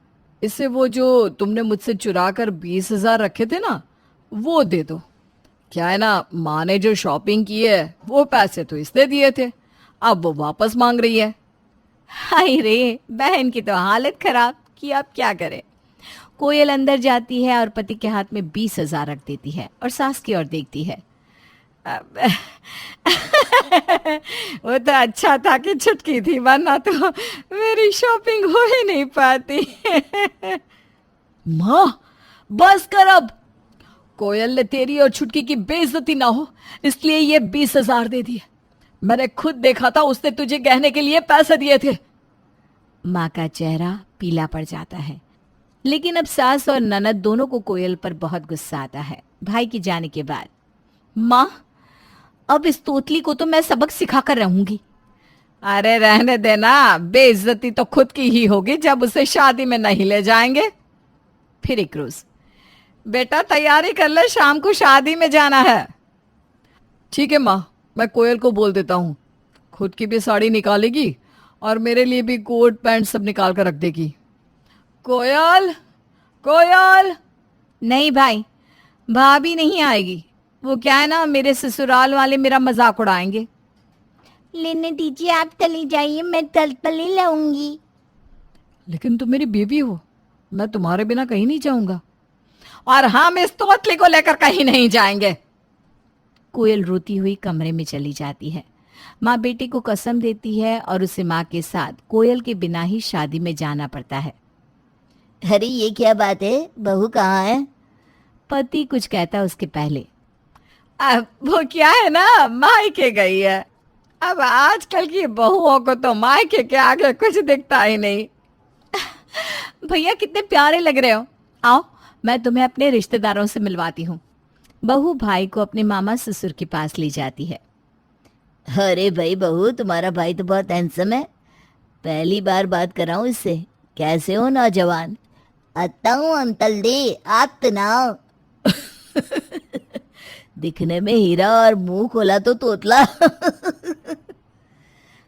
इससे वो जो तुमने मुझसे चुरा कर 20,000 रखे थे ना, वो दे दो। क्या है ना, माँ ने जो शॉपिंग की है वो पैसे तो इसने दिए थे, अब वो वापस मांग रही है। हाय रे, बहन की तो हालत खराब कि अब क्या करे। कोयल अंदर जाती है और पति के हाथ में 20,000 रख देती है और सास की ओर देखती है। वो तो अच्छा था कि छुटकी थी, वरना तो मेरी शॉपिंग हो ही नहीं पाती। माँ बस कर अब, कोयल ने तेरी और छुटकी की बेइज्जती ना हो इसलिए ये 20,000 दे दिए। मैंने खुद देखा था, उसने तुझे गहने के लिए पैसे दिए थे। माँ का चेहरा पीला पड़ जाता है, लेकिन अब सास और ननद दोनों को कोयल पर बहुत गुस्सा आता है भाई के जाने के बाद। माँ अब इस तोतली को तो मैं सबक सिखा कर रहूंगी। अरे रहने देना, बेइज्जती तो खुद की ही होगी जब उसे शादी में नहीं ले जाएंगे। फिर एक रोज, बेटा तैयारी कर ले, शाम को शादी में जाना है। ठीक है माँ, मैं कोयल को बोल देता हूँ, खुद की भी साड़ी निकालेगी और मेरे लिए भी कोट पैंट सब निकाल कर रख देगी। कोयल कोयल। नहीं भाई, भाभी नहीं आएगी, वो क्या है ना, मेरे ससुराल वाले मेरा मजाक उड़ाएंगे। लेने दीजिए, आप चली जाइए, मैं कल पल ही लाऊंगी। लेकिन तुम मेरी बीवी हो, मैं तुम्हारे बिना कहीं नहीं जाऊंगा। और हम इस तोतली को लेकर कहीं नहीं जाएंगे। कोयल रोती हुई कमरे में चली जाती है। माँ बेटे को कसम देती है और उसे माँ के साथ कोयल के बिना ही शादी में जाना पड़ता है। अरे ये क्या बात है, बहू कहाँ है? पति कुछ कहता है उसके पहले। अब वो क्या है ना, मायके गई है। अब आजकल की बहुओं को तो मायके के आगे कुछ दिखता ही नहीं। भैया कितने प्यारे लग रहे हो, आओ मैं तुम्हें अपने रिश्तेदारों से मिलवाती हूँ। बहू भाई को अपने मामा ससुर के पास ले जाती है। अरे भाई बहू, तुम्हारा भाई तो बहुत हैंडसम है, पहली बार बात कर रहा हूँ इससे। कैसे हो नौजवान? आता हूँ अंकल दी, आप सुनाओ। दिखने में हीरा और मुंह खोला तो तोतला।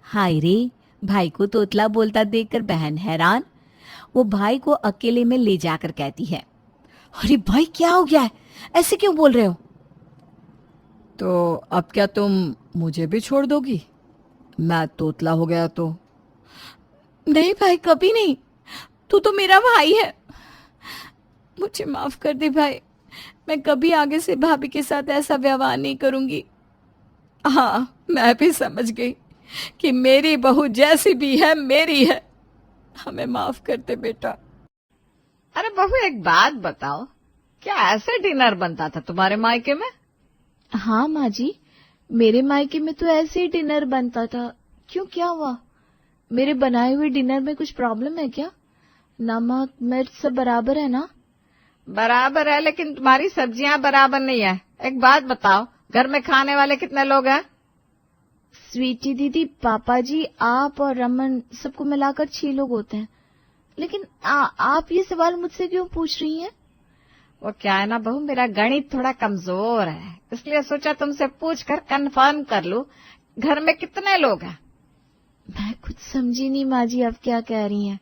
हाय रे, भाई को तोतला बोलता देखकर बहन हैरान। वो भाई को अकेले में ले जाकर कहती है, अरे भाई क्या हो गया है, ऐसे क्यों बोल रहे हो? तो अब क्या तुम मुझे भी छोड़ दोगी, मैं तोतला हो गया तो? नहीं भाई, कभी नहीं, तू तो मेरा भाई है, मुझे माफ कर दे भाई, मैं कभी आगे से भाभी के साथ ऐसा व्यवहार नहीं करूंगी। हाँ, मैं भी समझ गई कि मेरी बहू जैसी भी है मेरी है, हमें माफ कर दे बेटा। अरे बहू एक बात बताओ, क्या ऐसे डिनर बनता था तुम्हारे मायके में? हाँ माँ जी, मेरे मायके में तो ऐसे ही डिनर बनता था। क्यों, क्या हुआ? मेरे बनाए हुए डिनर में कुछ प्रॉब्लम है क्या? नमक मिर्च सब बराबर है ना? बराबर है, लेकिन तुम्हारी सब्जियां बराबर नहीं है। एक बात बताओ, घर में खाने वाले कितने लोग हैं? स्वीटी दीदी, पापा जी, आप और रमन, सबको मिलाकर 6 लोग होते हैं। लेकिन आप ये सवाल मुझसे क्यों पूछ रही हैं? वो क्या है ना बहू, मेरा गणित थोड़ा कमजोर है, इसलिए सोचा तुमसे पूछकर कंफर्म कर लूं, घर में कितने लोग हैं? मैं कुछ समझी नहीं माँ जी, आप क्या कह रही हैं?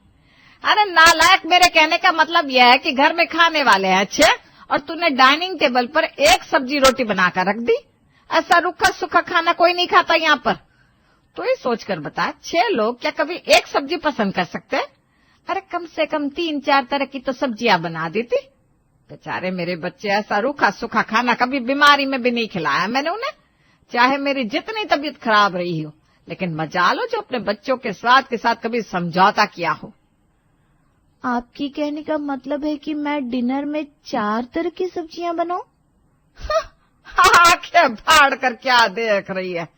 अरे नालायक, मेरे कहने का मतलब यह है कि घर में खाने वाले हैं 6 और तूने डाइनिंग टेबल पर 1 सब्जी रोटी बनाकर रख दी। ऐसा रूखा सूखा खाना कोई नहीं खाता यहाँ पर। तो ये सोचकर बता, 6 लोग क्या कभी 1 सब्जी पसंद कर सकते हैं? अरे कम से कम 3-4 तरह की तो सब्जियां बना देती। बेचारे मेरे बच्चे ऐसा रूखा सूखा खाना कभी बीमारी में भी नहीं खिलाया मैंने उन्हें, चाहे मेरी जितनी तबीयत खराब रही हो। लेकिन मजा लो जो अपने बच्चों के स्वाद के साथ कभी समझौता किया हो। आपकी कहने का मतलब है कि मैं डिनर में 4 तरह की सब्जियां बनाऊं? आंखें फाड़ कर क्या देख रही है?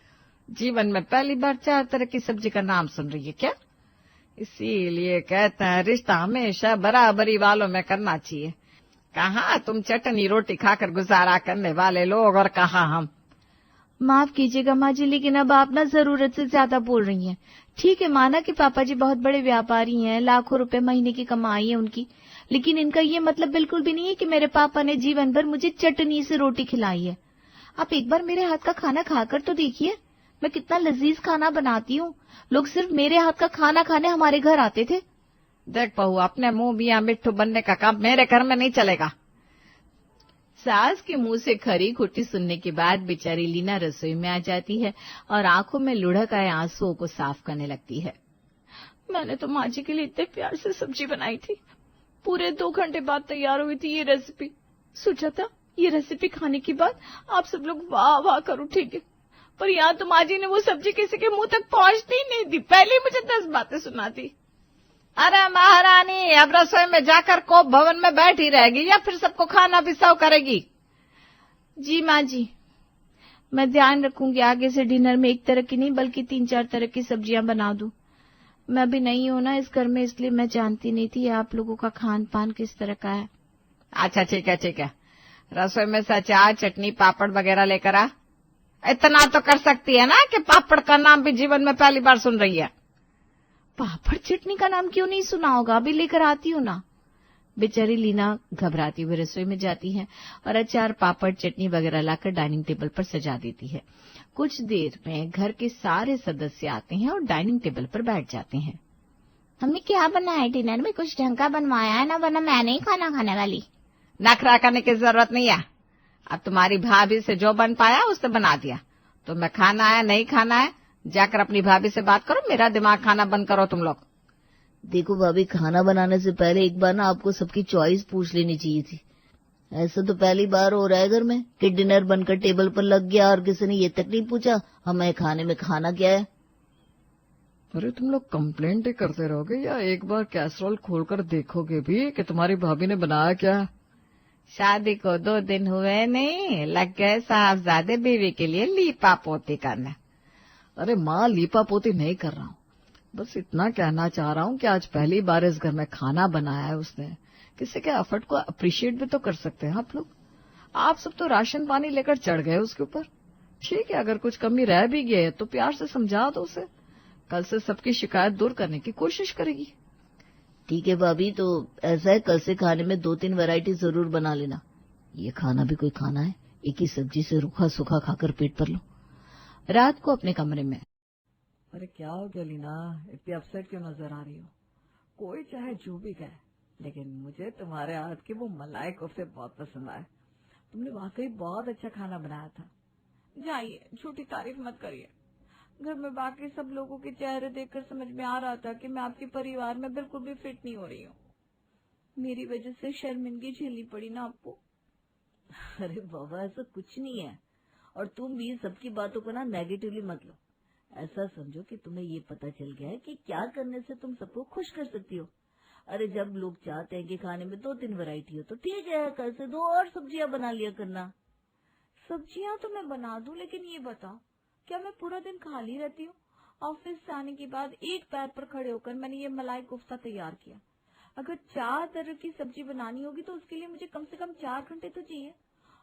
जीवन में पहली बार 4 तरह की सब्जी का नाम सुन रही है क्या? इसीलिए कहते हैं रिश्ता हमेशा बराबरी वालों में करना चाहिए। कहाँ तुम चटनी रोटी खाकर गुजारा करने वाले लोग और कहाँ हम। माफ कीजिएगा माँ जी, लेकिन अब आप ना जरूरत से ज्यादा बोल रही हैं। ठीक है, माना कि पापा जी बहुत बड़े व्यापारी हैं, लाखों रुपए महीने की कमाई है उनकी, लेकिन इनका ये मतलब बिल्कुल भी नहीं है कि मेरे पापा ने जीवन भर मुझे चटनी से रोटी खिलाई है। आप एक बार मेरे हाथ का खाना खाकर तो देखिए, मैं कितना लजीज खाना बनाती हूँ। लोग सिर्फ मेरे हाथ का खाना खाने हमारे घर आते थे। देख बहू, अपने मुंह मियां मिट्ठू बनने का काम मेरे घर में नहीं चलेगा। सास के मुंह से खरी खोटी सुनने के बाद बेचारी लीना रसोई में आ जाती है और आंखों में लुढ़क आए आंसुओं को साफ करने लगती है। मैंने तो माँ जी के लिए इतने प्यार से सब्जी बनाई थी, पूरे 2 घंटे बाद तैयार हुई थी ये रेसिपी। सोचा था ये रेसिपी खाने के बाद आप सब लोग वाह वाह कर उठेंगे, पर यहाँ तो माँ जी ने वो सब्जी किसी के मुंह तक पहुंचती ही नहीं दी, पहले ही मुझे 10 बातें सुनाती। अरे महारानी, अब रसोई में जाकर कोप भवन में बैठी रहेगी या फिर सबको खाना भी सर्व करेगी? जी माँ जी, मैं ध्यान रखूंगी आगे से डिनर में एक तरह की नहीं बल्कि 3-4 तरह की सब्जियां बना दूं। मैं अभी नहीं हूं ना इस घर में, इसलिए मैं जानती नहीं थी आप लोगों का खान पान किस तरह का है। अच्छा ठीक है ठीक है, रसोई में से अचार चटनी पापड़ वगैरह लेकर आ। इतना तो कर सकती है ना कि पापड़ का नाम भी जीवन में पहली बार सुन रही है। पापड़ चटनी का नाम क्यों नहीं सुना होगा, अभी लेकर आती हूँ ना। बेचारी लीना घबराती हुई रसोई में जाती है और अचार पापड़ चटनी वगैरह लाकर डाइनिंग टेबल पर सजा देती है। कुछ देर में घर के सारे सदस्य आते हैं और डाइनिंग टेबल पर बैठ जाते हैं। हमने क्या बनाया है डिनर में? कुछ ढंग का बनवाया है ना, वरना मैं नहीं खाना खाने वाली। नखरा करने की जरूरत नहीं है। अब तुम्हारी भाभी से जो बन पाया उससे बना दिया। तुम्हें खाना है नहीं खाना है, जाकर अपनी भाभी से बात करो, मेरा दिमाग खाना बंद करो तुम लोग। देखो भाभी, खाना बनाने से पहले एक बार ना आपको सबकी चॉइस पूछ लेनी चाहिए थी। ऐसा तो पहली बार हो रहा है घर में कि डिनर बनकर टेबल पर लग गया और किसी ने ये तक नहीं पूछा हमें खाने में खाना क्या है। अरे तुम लोग कंप्लेंट ही करते रहोगे या एक बार कैसरोल खोलकर देखोगे भी कि तुम्हारी भाभी ने बनाया क्या? शादी को 2 दिन हुए नहीं, लग गए साहबजादे बीवी के लिए लीपा पोती करना। अरे माँ, लीपा पोती नहीं कर रहा हूँ, बस इतना कहना चाह रहा हूँ कि आज पहली बार इस घर में खाना बनाया है उसने। किसी के एफर्ट को अप्रिशिएट भी तो कर सकते हैं आप लोग। आप सब तो राशन पानी लेकर चढ़ गए उसके ऊपर। ठीक है, अगर कुछ कमी रह भी गई है तो प्यार से समझा दो उसे, कल से सबकी शिकायत दूर करने की कोशिश करेगी। ठीक है भाभी, तो ऐसा है कल से खाने में 2-3 वैरायटी जरूर बना लेना। ये खाना भी कोई खाना है? एक ही सब्जी से रूखा सूखा खाकर पेट भर लो। रात को अपने कमरे में। अरे क्या हो गया लीना, इतनी अपसेट क्यों नजर आ रही हो? कोई चाहे जो भी कहे, लेकिन मुझे तुम्हारे हाथ के वो मलाई कोफ्ते बहुत पसंद आए। तुमने वाकई बहुत अच्छा खाना बनाया था। जाइए, झूठी तारीफ मत करिए। घर में बाकी सब लोगों के चेहरे देखकर समझ में आ रहा था कि मैं आपके परिवार में बिल्कुल भी फिट नहीं हो रही हूँ। मेरी वजह से शर्मिंदगी झेलनी पड़ी ना आपको। अरे बाबा, ऐसा कुछ नहीं है। और तुम भी सबकी बातों को ना नेगेटिवली मत लो। ऐसा समझो कि तुम्हें ये पता चल गया है कि क्या करने से तुम सबको खुश कर सकती हो। अरे जब लोग चाहते हैं कि खाने में 2-3 वैरायटी हो तो ठीक है, कल से 2 और सब्जियां बना लिया करना। सब्जियां तो मैं बना दूं, लेकिन ये बताओ, क्या मैं पूरा दिन खाली रहती हूँ? ऑफिस से आने के बाद एक पैर पर खड़े होकर मैंने ये मलाई कोफ्ता तैयार किया। अगर 4 तरह की सब्जी बनानी होगी तो उसके लिए मुझे कम से कम 4 घंटे तो चाहिए।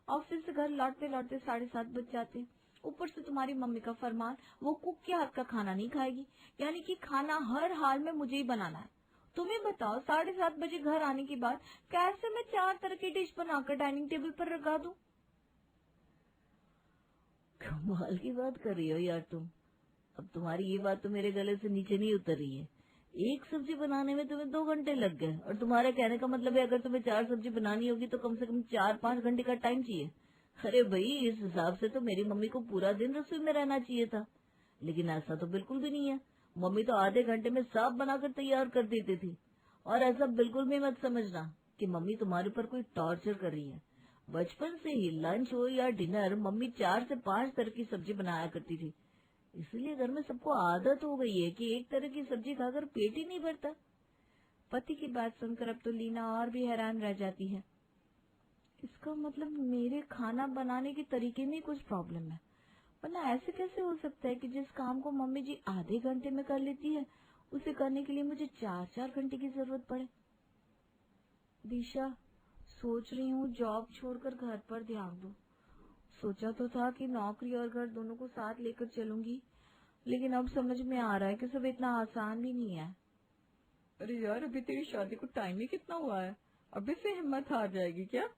ऑफिस से घर लौटते लौटते 7:30 बज जाते हैं। ऊपर से तुम्हारी मम्मी का फरमान, वो कुक के हाथ का खाना नहीं खाएगी, यानी कि खाना हर हाल में मुझे ही बनाना है। तुम्हें बताओ, 7:30 बजे घर आने के बाद कैसे मैं 4 तरह की डिश बनाकर डाइनिंग टेबल पर लगा दूं? कमाल की बात कर रही हो यार तुम। अब तुम्हारी ये बात तो मेरे गले से नीचे नहीं उतर रही है। एक सब्जी बनाने में तुम्हें 2 घंटे लग गए और तुम्हारे कहने का मतलब है अगर तुम्हें 4 सब्जी बनानी होगी तो कम से कम 4-5 घंटे का टाइम चाहिए। अरे भाई, इस हिसाब से तो मेरी मम्मी को पूरा दिन रसोई में रहना चाहिए था, लेकिन ऐसा तो बिल्कुल भी नहीं है। मम्मी तो आधे घंटे में सब बनाकर तैयार कर देती थी। और ऐसा बिल्कुल भी मत समझना कि मम्मी तुम्हारे ऊपर कोई टॉर्चर कर रही है। बचपन से ही लंच हो या डिनर, मम्मी 4 से 5 तरह की सब्जी बनाया करती थी। इसलिए घर में सबको आदत हो गई है कि एक तरह की सब्जी खाकर पेट ही नहीं भरता। पति की बात सुनकर अब तो लीना और भी हैरान रह जाती है। इसका मतलब मेरे खाना बनाने के तरीके में कुछ प्रॉब्लम है, वरना ऐसे कैसे हो सकता है कि जिस काम को मम्मी जी आधे घंटे में कर लेती है उसे करने के लिए मुझे 4-4 घंटे की जरूरत पड़े। दिशा, सोच रही हूँ जॉब छोड़कर घर पर ध्यान दूं। सोचा तो था कि नौकरी और घर दोनों को साथ लेकर चलूंगी, लेकिन अब समझ में आ रहा है कि सब इतना आसान भी नहीं है। अरे यार, अभी तेरी शादी को टाइम ही कितना हुआ है, अभी से हिम्मत हार जाएगी क्या?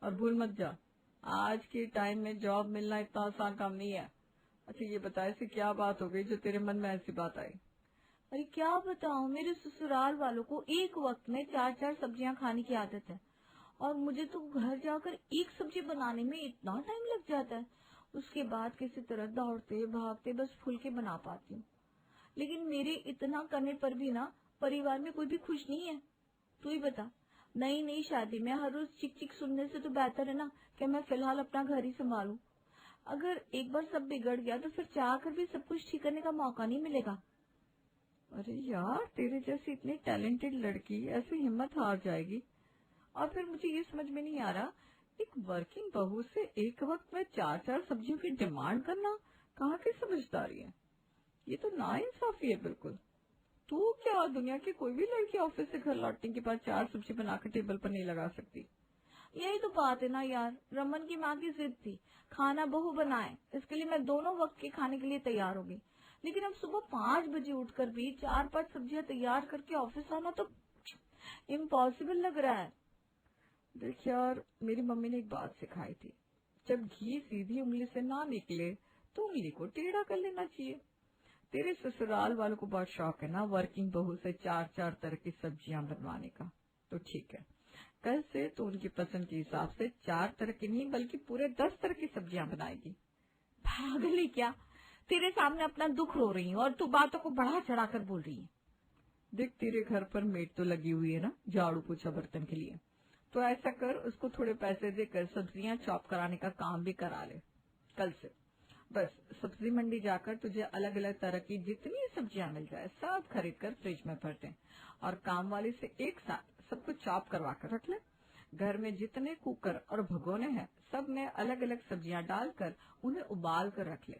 और भूल मत जा, आज के टाइम में जॉब मिलना इतना आसान काम नहीं है। अच्छा ये बता, ऐसी क्या बात हो गई जो तेरे मन में ऐसी बात आई? अरे क्या बताऊं, मेरे ससुराल वालों को एक वक्त में 4-4 सब्जियां खाने की आदत है और मुझे तो घर जाकर एक सब्जी बनाने में इतना टाइम लग जाता है। उसके बाद किसी तरह दौड़ते भागते बस फुल्के बना पाती हूँ। लेकिन मेरे इतना करने पर भी ना परिवार में कोई भी खुश नहीं है। तू ही बता, नई शादी में हर रोज चिक चिक सुनने से तो बेहतर है ना कि मैं फिलहाल अपना घर ही संभालूं। अगर एक बार सब बिगड़ गया तो फिर चाह कर भी सब कुछ ठीक करने का मौका नहीं मिलेगा। अरे यार, तेरे जैसी इतनी टैलेंटेड लड़की ऐसे हिम्मत हार जाएगी? और फिर मुझे ये समझ में नहीं आ रहा, एक वर्किंग बहू से एक वक्त में 4 सब्जियों की डिमांड करना कहाँ की समझदारी है? ये तो नाइंसाफी है बिल्कुल। तू क्या दुनिया की कोई भी लड़की ऑफिस से घर लौटने के बाद 4 सब्जी बनाकर टेबल पर नहीं लगा सकती? यही तो बात है ना यार, रमन की माँ की जिद थी खाना बहू बनाए, इसके लिए मैं दोनों वक्त के खाने के लिए तैयार हो गई। लेकिन अब सुबह 5 बजे उठकर भी 4-5 सब्जियां तैयार करके ऑफिस आना तो इम्पॉसिबल लग रहा है। देख यार, मेरी मम्मी ने एक बात सिखाई थी, जब घी सीधी उंगली से ना निकले तो उंगली को टेढ़ा कर लेना चाहिए। तेरे ससुराल वालों को बहुत शौक है ना वर्किंग बहू से 4 तरह की सब्जियां बनवाने का। तो ठीक है, कल से तो उनकी पसंद के हिसाब से 4 तरह की नहीं बल्कि पूरे 10 तरह की सब्जियां बनाएगी। पागल है क्या? तेरे सामने अपना दुख रो रही हूँ और तू बातों को बढ़ा चढ़ा कर बोल रही है। देख, तेरे घर पर मेड तो लगी हुई है ना झाड़ू पोछा बर्तन के लिए, तो ऐसा कर, उसको थोड़े पैसे देकर सब्जियां चॉप कराने का काम भी करा ले कल से। बस सब्जी मंडी जाकर तुझे अलग अलग तरह की जितनी सब्जियां मिल जाए सब खरीद कर फ्रिज में भर दे और काम वाली से एक साथ सब कुछ चॉप करवा कर रख ले। घर में जितने कुकर और भगोने हैं सब में अलग अलग सब्जियां डालकर उन्हें उबाल कर रख ले।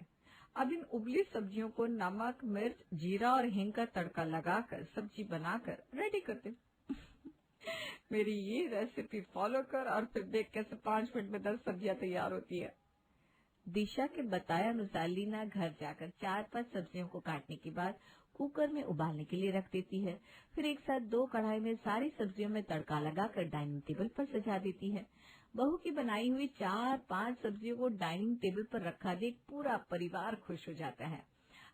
अब इन उबली सब्जियों को नमक, मिर्च, जीरा और हींग का तड़का लगाकर सब्जी बनाकर रेडी कर दे। मेरी ये रेसिपी फॉलो कर और फिर देख कैसे 5 मिनट में 10 सब्जियां तैयार होती है। दिशा के बताए अनुसार लीना घर जाकर 4-5 सब्जियों को काटने के बाद कुकर में उबालने के लिए रख देती है। फिर एक साथ 2 कढ़ाई में सारी सब्जियों में तड़का लगाकर डाइनिंग टेबल पर सजा देती है। बहू की बनाई हुई 4-5 सब्जियों को डाइनिंग टेबल पर रखा देख पूरा परिवार खुश हो जाता है।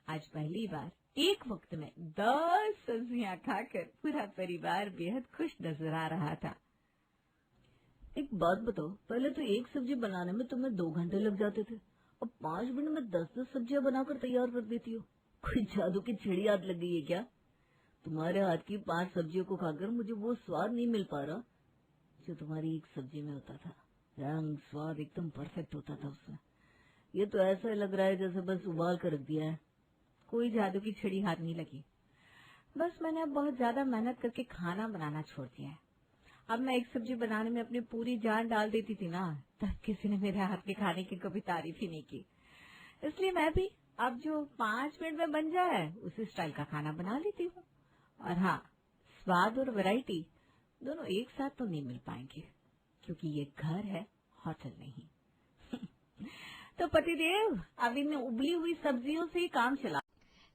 आज पहली बार एक वक्त में 10 सब्जियां खाकर पूरा परिवार बेहद खुश नजर आ रहा था। एक बात बताओ, पहले तो एक सब्जी बनाने में तुम्हें 2 घंटे लग जाते थे, अब 5 मिनट में 10-10 सब्जियां बनाकर तैयार कर देती हो। कोई जादू की छड़ी हाथ लग गई है क्या? तुम्हारे हाथ की 5 सब्जियों को खाकर मुझे वो स्वाद नहीं मिल पा रहा जो तुम्हारी एक सब्जी में होता था। रंग स्वाद एकदम परफेक्ट होता था उसमें। ये तो ऐसा लग रहा है जैसे बस उबाल कर रख दिया है। कोई जादू की छड़ी हाथ नहीं लगी, बस मैंने अब बहुत ज्यादा मेहनत करके खाना बनाना छोड़ दिया है। अब मैं एक सब्जी बनाने में अपनी पूरी जान डाल देती थी ना, तब किसी ने मेरे हाथ के खाने की कभी तारीफ ही नहीं की। इसलिए मैं भी अब जो 5 मिनट में बन जाए उसी स्टाइल का खाना बना लेती हूँ। और हाँ, स्वाद और वैरायटी दोनों एक साथ तो नहीं मिल पाएंगे क्योंकि ये घर है, होटल नहीं। तो पतिदेव अब इन उबली हुई सब्जियों से ही काम चला।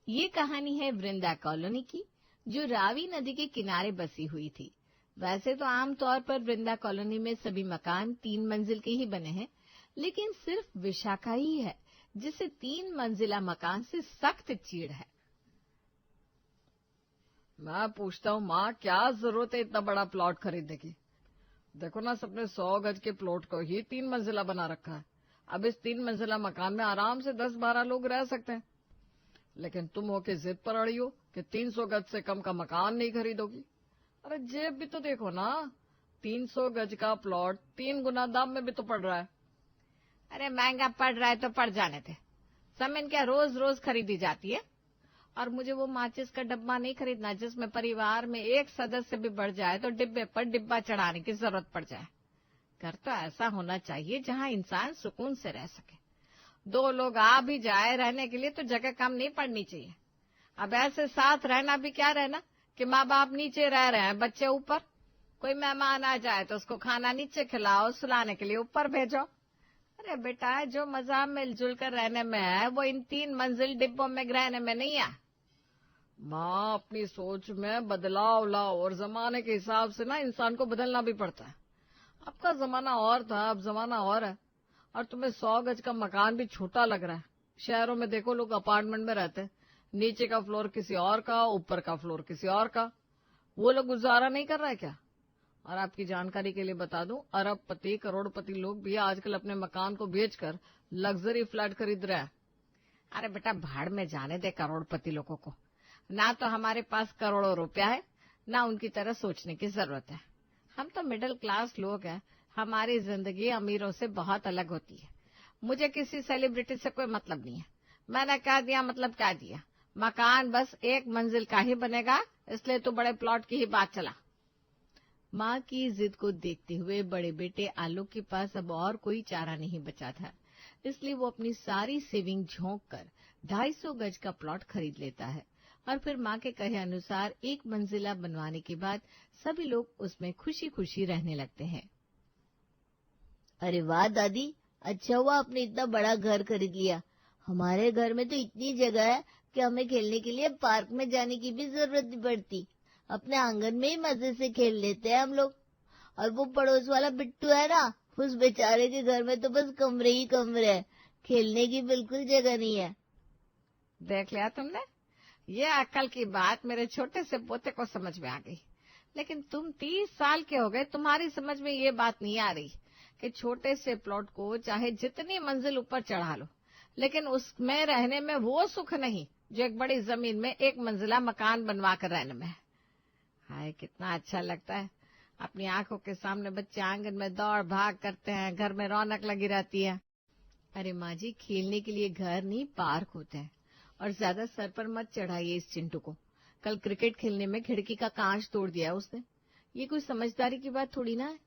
ये कहानी है वृंदा कॉलोनी की, जो रावी नदी के किनारे बसी हुई थी। वैसे तो आमतौर पर वृंदा कॉलोनी में सभी मकान 3 मंजिल के ही बने हैं, लेकिन सिर्फ विशाखा ही है जिसे 3 मंजिला मकान से सख्त चीड़ है। मैं पूछता हूँ माँ, क्या जरूरत है इतना बड़ा प्लॉट खरीदने की? देखो ना, सबने 100 गज के प्लॉट को ही 3 मंजिला बना रखा है। अब इस 3 मंजिला मकान में आराम से 10-12 लोग रह सकते हैं। लेकिन तुम हो के जिद पर अड़ी हो कि 300 गज से कम का मकान नहीं खरीदोगी। अरे जेब भी तो देखो ना, 300 गज का प्लॉट 3 गुना दाम में भी तो पड़ रहा है। अरे महंगा पड़ रहा है तो पड़ जाने थे, सामान क्या रोज रोज खरीदी जाती है। और मुझे वो माचिस का डब्बा नहीं खरीदना जिसमें परिवार में एक सदस्य भी बढ़ जाए तो डिब्बे पर डिब्बा चढ़ाने की जरूरत पड़ जाए। घर तो ऐसा होना चाहिए जहाँ इंसान सुकून से रह सके। 2 लोग आ भी जाए रहने के लिए तो जगह कम नहीं पड़नी चाहिए। अब ऐसे साथ रहना भी क्या रहना कि माँ बाप नीचे रह रहे हैं, बच्चे ऊपर। कोई मेहमान आ जाए तो उसको खाना नीचे खिलाओ, सुलाने के लिए ऊपर भेजो। अरे बेटा, जो मजा मिलजुल कर रहने में है वो इन 3 मंजिल डिब्बों में रहने में नहीं है। माँ, अपनी सोच में बदलाव लाओ और जमाने के हिसाब से ना इंसान को बदलना भी पड़ता है। आपका जमाना और था, अब जमाना और है। और तुम्हें 100 गज का मकान भी छोटा लग रहा है। शहरों में देखो, लोग अपार्टमेंट में रहते हैं, नीचे का फ्लोर किसी और का, ऊपर का फ्लोर किसी और का। वो लोग गुजारा नहीं कर रहा है क्या? और आपकी जानकारी के लिए बता दूं, अरबपति करोड़पति लोग भी आजकल अपने मकान को बेचकर लग्जरी फ्लैट खरीद रहे हैं। अरे बेटा, भाड़ में जाने दे करोड़पति लोगों को। ना तो हमारे पास करोड़ों रुपया है, ना उनकी तरह सोचने की जरूरत है। हम तो मिडिल क्लास लोग हैं, हमारी जिंदगी अमीरों से बहुत अलग होती है। मुझे किसी सेलिब्रिटी से कोई मतलब नहीं है। मैंने कह दिया मतलब कह दिया, मकान बस 1 मंजिल का ही बनेगा, इसलिए तो बड़े प्लॉट की ही बात चला। माँ की जिद को देखते हुए बड़े बेटे आलोक के पास अब और कोई चारा नहीं बचा था, इसलिए वो अपनी सारी सेविंग झोंक कर 250 गज का प्लॉट खरीद लेता है और फिर माँ के कहे अनुसार 1 मंजिला बनवाने के बाद सभी लोग उसमें खुशी खुशी रहने लगते हैं। अरे वाह दादी, अच्छा हुआ आपने इतना बड़ा घर खरीद लिया। हमारे घर में तो इतनी जगह है कि हमें खेलने के लिए पार्क में जाने की भी जरूरत नहीं पड़ती। अपने आंगन में ही मजे से खेल लेते हैं हम लोग। और वो पड़ोस वाला बिट्टू है ना, उस बेचारे के घर में तो बस कमरे ही कमरे हैं, खेलने की बिल्कुल जगह नहीं है। देख लिया तुमने, ये अक्ल की बात मेरे छोटे से पोते को समझ में आ गई। लेकिन तुम 30 साल के हो गए, तुम्हारी समझ में ये बात नहीं आ रही कि छोटे से प्लॉट को चाहे जितनी मंजिल ऊपर चढ़ा लो, लेकिन उसमें रहने में वो सुख नहीं जो एक बड़ी जमीन में 1 मंजिला मकान बनवा कर रहने में है। हाय, कितना अच्छा लगता है। अपनी आंखों के सामने बच्चे आंगन में दौड़ भाग करते हैं, घर में रौनक लगी रहती है। अरे माँ जी, खेलने के लिए घर नहीं पार्क होता है, और ज्यादा सर पर मत चढ़ाइए इस चिंटू को। कल क्रिकेट खेलने में खिड़की का कांच तोड़ दिया उसने। ये कोई समझदारी की बात थोड़ी ना है।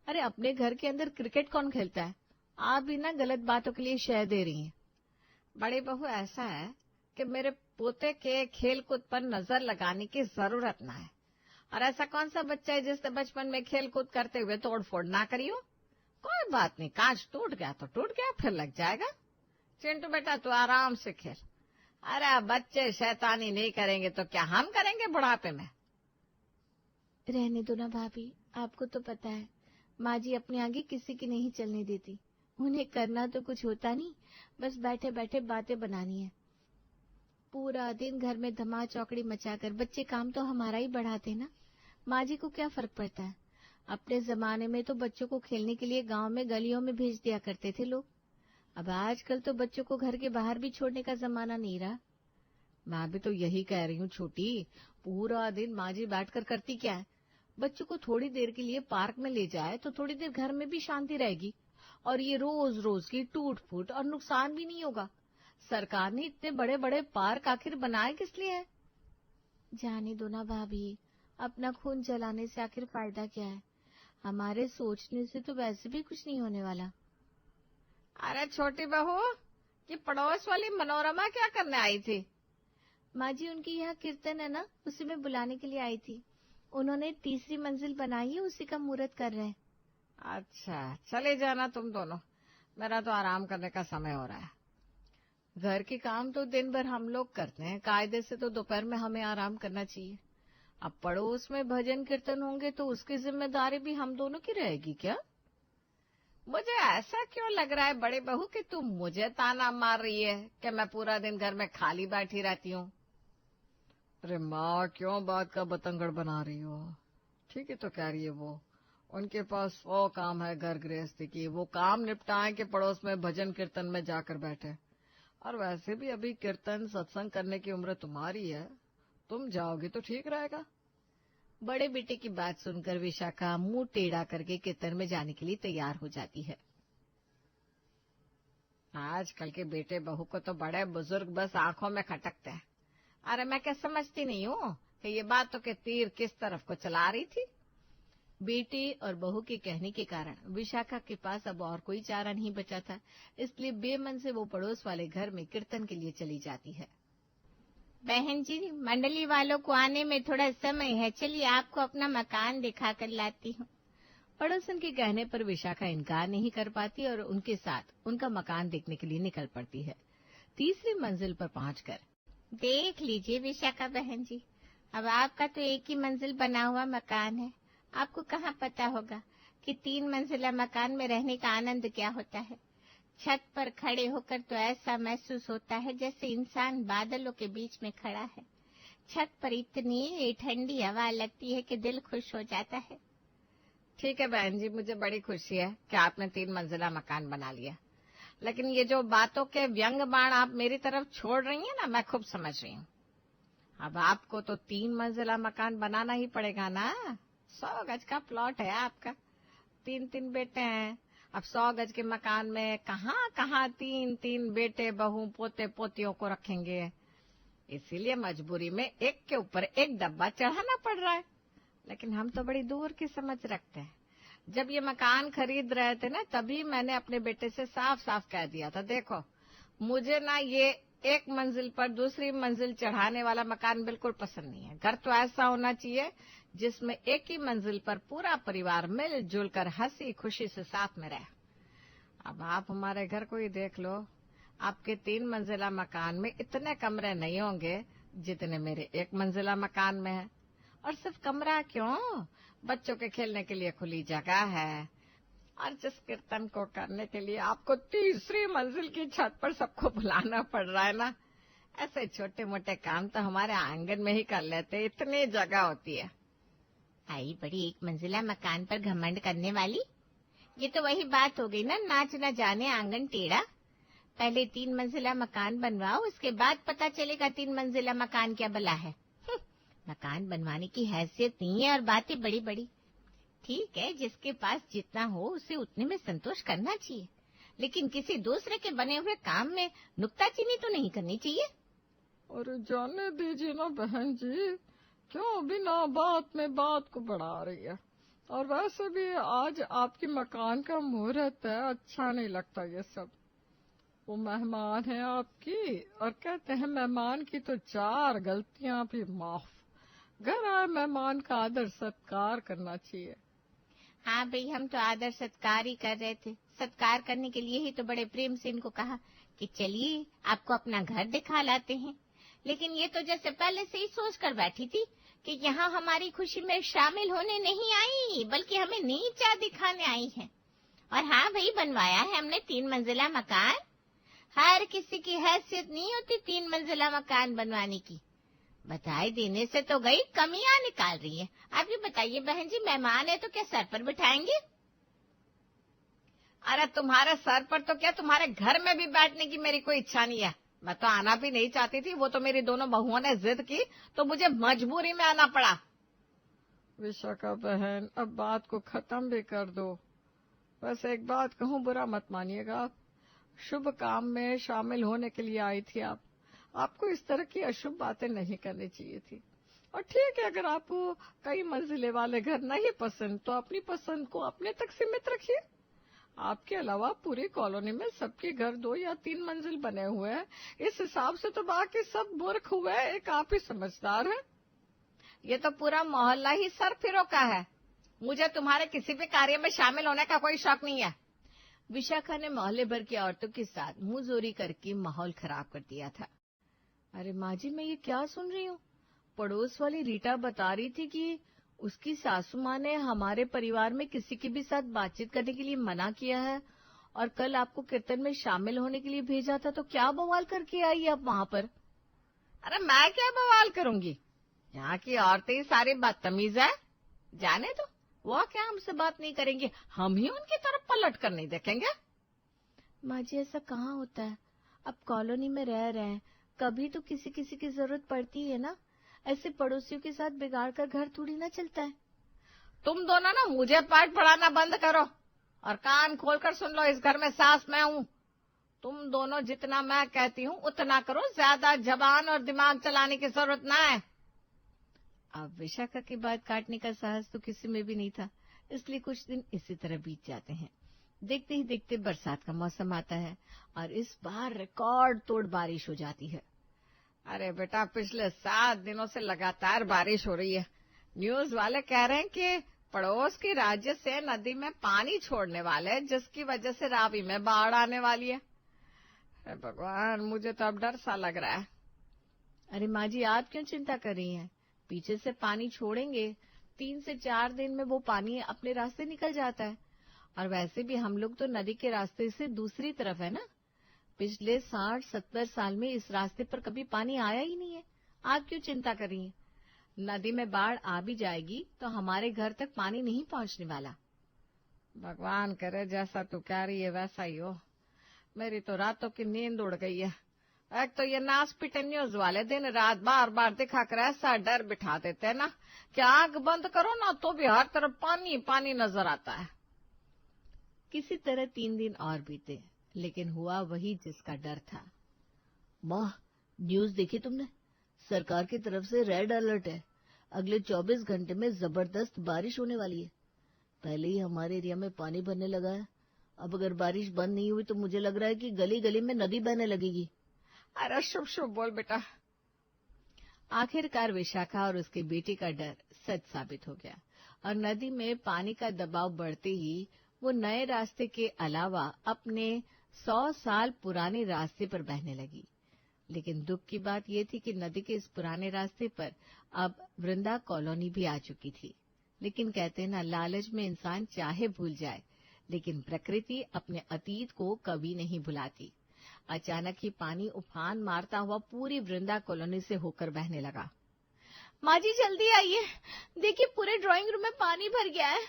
अरे अपने घर के अंदर क्रिकेट कौन खेलता है? आप भी ना गलत बातों के लिए शह दे रही हैं। बड़ी बहू, ऐसा है कि मेरे पोते के खेल कूद पर नजर लगाने की जरूरत ना है। और ऐसा कौन सा बच्चा है जिसने बचपन में खेल कूद करते हुए तोड़ फोड़ ना करी हो? कोई बात नहीं, कांच टूट गया तो टूट गया, फिर लग जाएगा। चिंटू बेटा, तू आराम से खेल। अरे बच्चे शैतानी नहीं करेंगे तो क्या हम करेंगे बुढ़ापे में? रहने दो ना भाभी, आपको तो पता है माँ जी अपने आगे किसी की नहीं चलने देती। उन्हें करना तो कुछ होता नहीं, बस बैठे बैठे बातें बनानी है। पूरा दिन घर में धमा चौकड़ी मचाकर बच्चे काम तो हमारा ही बढ़ाते ना। माँ जी को क्या फर्क पड़ता है? अपने जमाने में तो बच्चों को खेलने के लिए गांव में गलियों में भेज दिया करते थे लोग। अब आजकल तो बच्चों को घर के बाहर भी छोड़ने का जमाना नहीं रहा। मैं भी तो यही कह रही हूँ छोटी, पूरा दिन माँ जी बैठकर करती क्या है? बच्चों को थोड़ी देर के लिए पार्क में ले जाए तो थोड़ी देर घर में भी शांति रहेगी, और ये रोज रोज की टूट फूट और नुकसान भी नहीं होगा। सरकार ने इतने बड़े बड़े पार्क आखिर बनाए किस लिए है? जाने दो ना भाभी, अपना खून जलाने से आखिर फायदा क्या है? हमारे सोचने से तो वैसे भी कुछ नहीं होने वाला। अरे छोटी बहू, ये पड़ोस वाली मनोरमा क्या करने आई थी? माँ जी, उनकी यहाँ कीर्तन है ना, उसी में बुलाने के लिए आई थी। उन्होंने 3री मंजिल बनाई है, उसी का मुहूर्त कर रहे हैं। अच्छा, चले जाना तुम दोनों, मेरा तो आराम करने का समय हो रहा है। घर के काम तो दिन भर हम लोग करते हैं, कायदे से तो दोपहर में हमें आराम करना चाहिए। अब पड़ोस में भजन कीर्तन होंगे तो उसकी जिम्मेदारी भी हम दोनों की रहेगी क्या? मुझे ऐसा क्यों लग रहा है बड़ी बहू कि तुम मुझे ताना मार रही है कि मैं पूरा दिन घर में खाली बैठी रहती हूँ? अरे माँ, क्यों बात का बतंगड़ बना रही हो? ठीक है तो कह रही है वो, उनके पास 100 काम है घर गृहस्थी की, वो काम निपटाएं कि पड़ोस में भजन कीर्तन में जाकर बैठे। और वैसे भी अभी कीर्तन सत्संग करने की उम्र तुम्हारी है, तुम जाओगी तो ठीक रहेगा। बड़े बेटे की बात सुनकर विशाखा मुंह टेढ़ा करके कीर्तन में जाने के लिए तैयार हो जाती है। आजकल के बेटे बहू को तो बड़े बुजुर्ग बस आंखों में खटकते हैं। अरे मैं क्या समझती नहीं हूँ कि ये बातों के तीर किस तरफ को चला रही थी? बेटे और बहू के कहने के कारण विशाखा के पास अब और कोई चारा नहीं बचा था, इसलिए बेमन से वो पड़ोस वाले घर में कीर्तन के लिए चली जाती है। बहन जी, मंडली वालों को आने में थोड़ा समय है, चलिए आपको अपना मकान दिखा कर लाती हूँ। पड़ोसन के कहने पर विशाखा इनकार नहीं कर पाती और उनके साथ उनका मकान देखने के लिए निकल पड़ती है। 3री मंजिल पर पहुंचकर, देख लीजिए विशाखा बहन जी, अब आपका तो 1 ही मंजिल बना हुआ मकान है। आपको कहाँ पता होगा कि 3 मंजिला मकान में रहने का आनंद क्या होता है। छत पर खड़े होकर तो ऐसा महसूस होता है जैसे इंसान बादलों के बीच में खड़ा है। छत पर इतनी ठंडी हवा लगती है कि दिल खुश हो जाता है। ठीक है बहन जी, मुझे बड़ी खुशी है कि आपने 3 मंजिला मकान बना लिया, लेकिन ये जो बातों के व्यंग बाण आप मेरी तरफ छोड़ रही हैं ना, मैं खूब समझ रही हूँ। अब आपको तो 3 मंजिला मकान बनाना ही पड़ेगा ना। 100 गज का प्लॉट है आपका, 3 बेटे हैं। अब 100 गज के मकान में कहाँ कहाँ 3 बेटे बहू पोते पोतियों को रखेंगे, इसीलिए मजबूरी में एक के ऊपर एक डब्बा चढ़ाना पड़ रहा है। लेकिन हम तो बड़ी दूर की समझ रखते हैं। जब ये मकान खरीद रहे थे ना, तभी मैंने अपने बेटे से साफ साफ कह दिया था, देखो मुझे ना ये एक मंजिल पर दूसरी मंजिल चढ़ाने वाला मकान बिल्कुल पसंद नहीं है। घर तो ऐसा होना चाहिए जिसमें एक ही मंजिल पर पूरा परिवार मिलजुल कर हंसी खुशी से साथ में रहे। अब आप हमारे घर को ही देख लो, आपके 3 मंजिला मकान में इतने कमरे नहीं होंगे जितने मेरे 1 मंजिला मकान में है। और सिर्फ कमरा क्यों, बच्चों के खेलने के लिए खुली जगह है। और जिस कीर्तन को करने के लिए आपको तीसरी मंजिल की छत पर सबको बुलाना पड़ रहा है ना, ऐसे छोटे मोटे काम तो हमारे आंगन में ही कर लेते, इतनी जगह होती है। आई बड़ी 1 मंजिला मकान पर घमंड करने वाली। ये तो वही बात हो गई ना, नाच न जाने आंगन टेढ़ा। पहले 3 मंजिला मकान बनवाओ, उसके बाद पता चलेगा 3 मंजिला मकान क्या भला है। मकान बनवाने की हैसियत नहीं है और बातें बड़ी बड़ी। ठीक है, जिसके पास जितना हो उसे उतने में संतोष करना चाहिए, लेकिन किसी दूसरे के बने हुए काम में नुक्ताचीनी तो नहीं करनी चाहिए। और जाने दीजिए ना बहन जी, क्यों बिना बात में बात को बढ़ा रही है। और वैसे भी आज आपकी मकान का मुहूर्त है, अच्छा नहीं लगता ये सब। वो मेहमान है आपकी, और कहते हैं मेहमान की तो 4 गलतियां भी माफ। घर आए मेहमान का आदर सत्कार करना चाहिए। हाँ भाई, हम तो आदर सत्कार ही कर रहे थे। सत्कार करने के लिए ही तो बड़े प्रेम से इनको कहा कि चलिए आपको अपना घर दिखा लाते हैं। लेकिन ये तो जैसे पहले से ही सोच कर बैठी थी कि यहाँ हमारी खुशी में शामिल होने नहीं आई, बल्कि हमें नीचा दिखाने आई है। और हाँ भाई, बनवाया है हमने 3 मंजिला मकान। हर किसी की हैसियत नहीं होती 3 मंजिला मकान बनवाने की। बधाई देने से तो गई, कमियां निकाल रही है। आप ये बताइए बहन जी, मेहमान है तो क्या सर पर बिठाएंगे? अरे तुम्हारे सर पर तो क्या, तुम्हारे घर में भी बैठने की मेरी कोई इच्छा नहीं है। मैं तो आना भी नहीं चाहती थी, वो तो मेरी दोनों बहुओं ने जिद की तो मुझे मजबूरी में आना पड़ा। विशाखा बहन, अब बात को खत्म भी कर दो। वैसे एक बात कहूँ, बुरा मत मानिएगा। आप शुभ काम में शामिल होने के लिए आई थी। आपको इस तरह की अशुभ बातें नहीं करनी चाहिए थी। और ठीक है, अगर आपको कई मंजिले वाले घर नहीं पसंद तो अपनी पसंद को अपने तक सीमित रखिए। आपके अलावा पूरी कॉलोनी में सबके घर 2 या 3 मंजिल बने हुए हैं। इस हिसाब से तो बाकी सब मूर्ख हुए, एक आप ही समझदार हैं। ये तो पूरा मोहल्ला ही सर फिरो का है। मुझे तुम्हारे किसी भी कार्य में शामिल होने का कोई शौक नहीं है। विशाखा ने मोहल्ले भर की औरतों के साथ मुंह जोरी करके माहौल खराब कर दिया था। अरे माँ जी, मैं ये क्या सुन रही हूँ? पड़ोस वाली रीटा बता रही थी कि उसकी सासू माँ ने हमारे परिवार में किसी के भी साथ बातचीत करने के लिए मना किया है, और कल आपको कीर्तन में शामिल होने के लिए भेजा था। तो क्या बवाल करके आई आप वहाँ पर? अरे मैं क्या बवाल करूंगी, यहाँ की औरतें ही सारी बदतमीज है। जाने दो, वो क्या हमसे बात नहीं करेंगे, हम ही उनकी तरफ पलट कर नहीं देखेंगे। माँ जी, ऐसा कहाँ होता है? अब कॉलोनी में रह रहे हैं, कभी तो किसी किसी की जरूरत पड़ती है ना। ऐसे पड़ोसियों के साथ बिगाड़ कर घर थोड़ी ना चलता है। तुम दोनों ना मुझे पाठ पढ़ाना बंद करो और कान खोलकर सुन लो। इस घर में सास मैं हूँ। तुम दोनों जितना मैं कहती हूँ उतना करो, ज्यादा जबान और दिमाग चलाने की जरूरत ना है। अब विशाखा की बात काटने का साहस तो किसी में भी नहीं था, इसलिए कुछ दिन इसी तरह बीत जाते हैं। देखते ही देखते बरसात का मौसम आता है और इस बार रिकॉर्ड तोड़ बारिश हो जाती है। अरे बेटा, पिछले 7 दिनों से लगातार बारिश हो रही है। न्यूज वाले कह रहे हैं कि पड़ोस के राज्य से नदी में पानी छोड़ने वाले, जिसकी वजह से रावी में बाढ़ आने वाली है। अरे भगवान, मुझे तो अब डर सा लग रहा है। अरे माँ जी, आप क्यों चिंता कर रही हैं? पीछे से पानी छोड़ेंगे, 3 से 4 दिन में वो पानी अपने रास्ते निकल जाता है। और वैसे भी हम लोग तो नदी के रास्ते से दूसरी तरफ है ना। पिछले 60-70 साल में इस रास्ते पर कभी पानी आया ही नहीं है। आप क्यों चिंता कर रही हैं? नदी में बाढ़ आ भी जाएगी तो हमारे घर तक पानी नहीं पहुंचने वाला। भगवान करे जैसा तू कह रही है वैसा ही हो। मेरी तो रातों की नींद उड़ गई है। एक तो ये नाच पिटे न्यूज वाले दिन रात बार बार दिखा कर ऐसा डर बिठा देते हैं ना कि आंख बंद करो ना तो भी हर तरफ पानी पानी नजर आता है। किसी तरह 3 दिन और बीते, लेकिन हुआ वही जिसका डर था। माँ, न्यूज देखी तुमने? सरकार की तरफ से रेड अलर्ट है। अगले 24 घंटे में जबरदस्त बारिश होने वाली है। पहले ही हमारे एरिया में पानी भरने लगा है। अब अगर बारिश बंद नहीं हुई तो मुझे लग रहा है कि गली गली में नदी बहने लगेगी। अरे शुभ शुभ बोल बेटा। आखिरकार विशाखा और उसके बेटे का डर सच साबित हो गया और नदी में पानी का दबाव बढ़ते ही वो नए रास्ते के अलावा अपने 100 साल पुराने रास्ते पर बहने लगी। लेकिन दुख की बात यह थी कि नदी के इस पुराने रास्ते पर अब वृंदा कॉलोनी भी आ चुकी थी। लेकिन कहते ना, लालच में इंसान चाहे भूल जाए, लेकिन प्रकृति अपने अतीत को कभी नहीं भुलाती। अचानक ही पानी उफान मारता हुआ पूरी वृंदा कॉलोनी से होकर बहने लगा। माँ जी जल्दी आइए, देखिए पूरे ड्राइंग रूम में पानी भर गया है।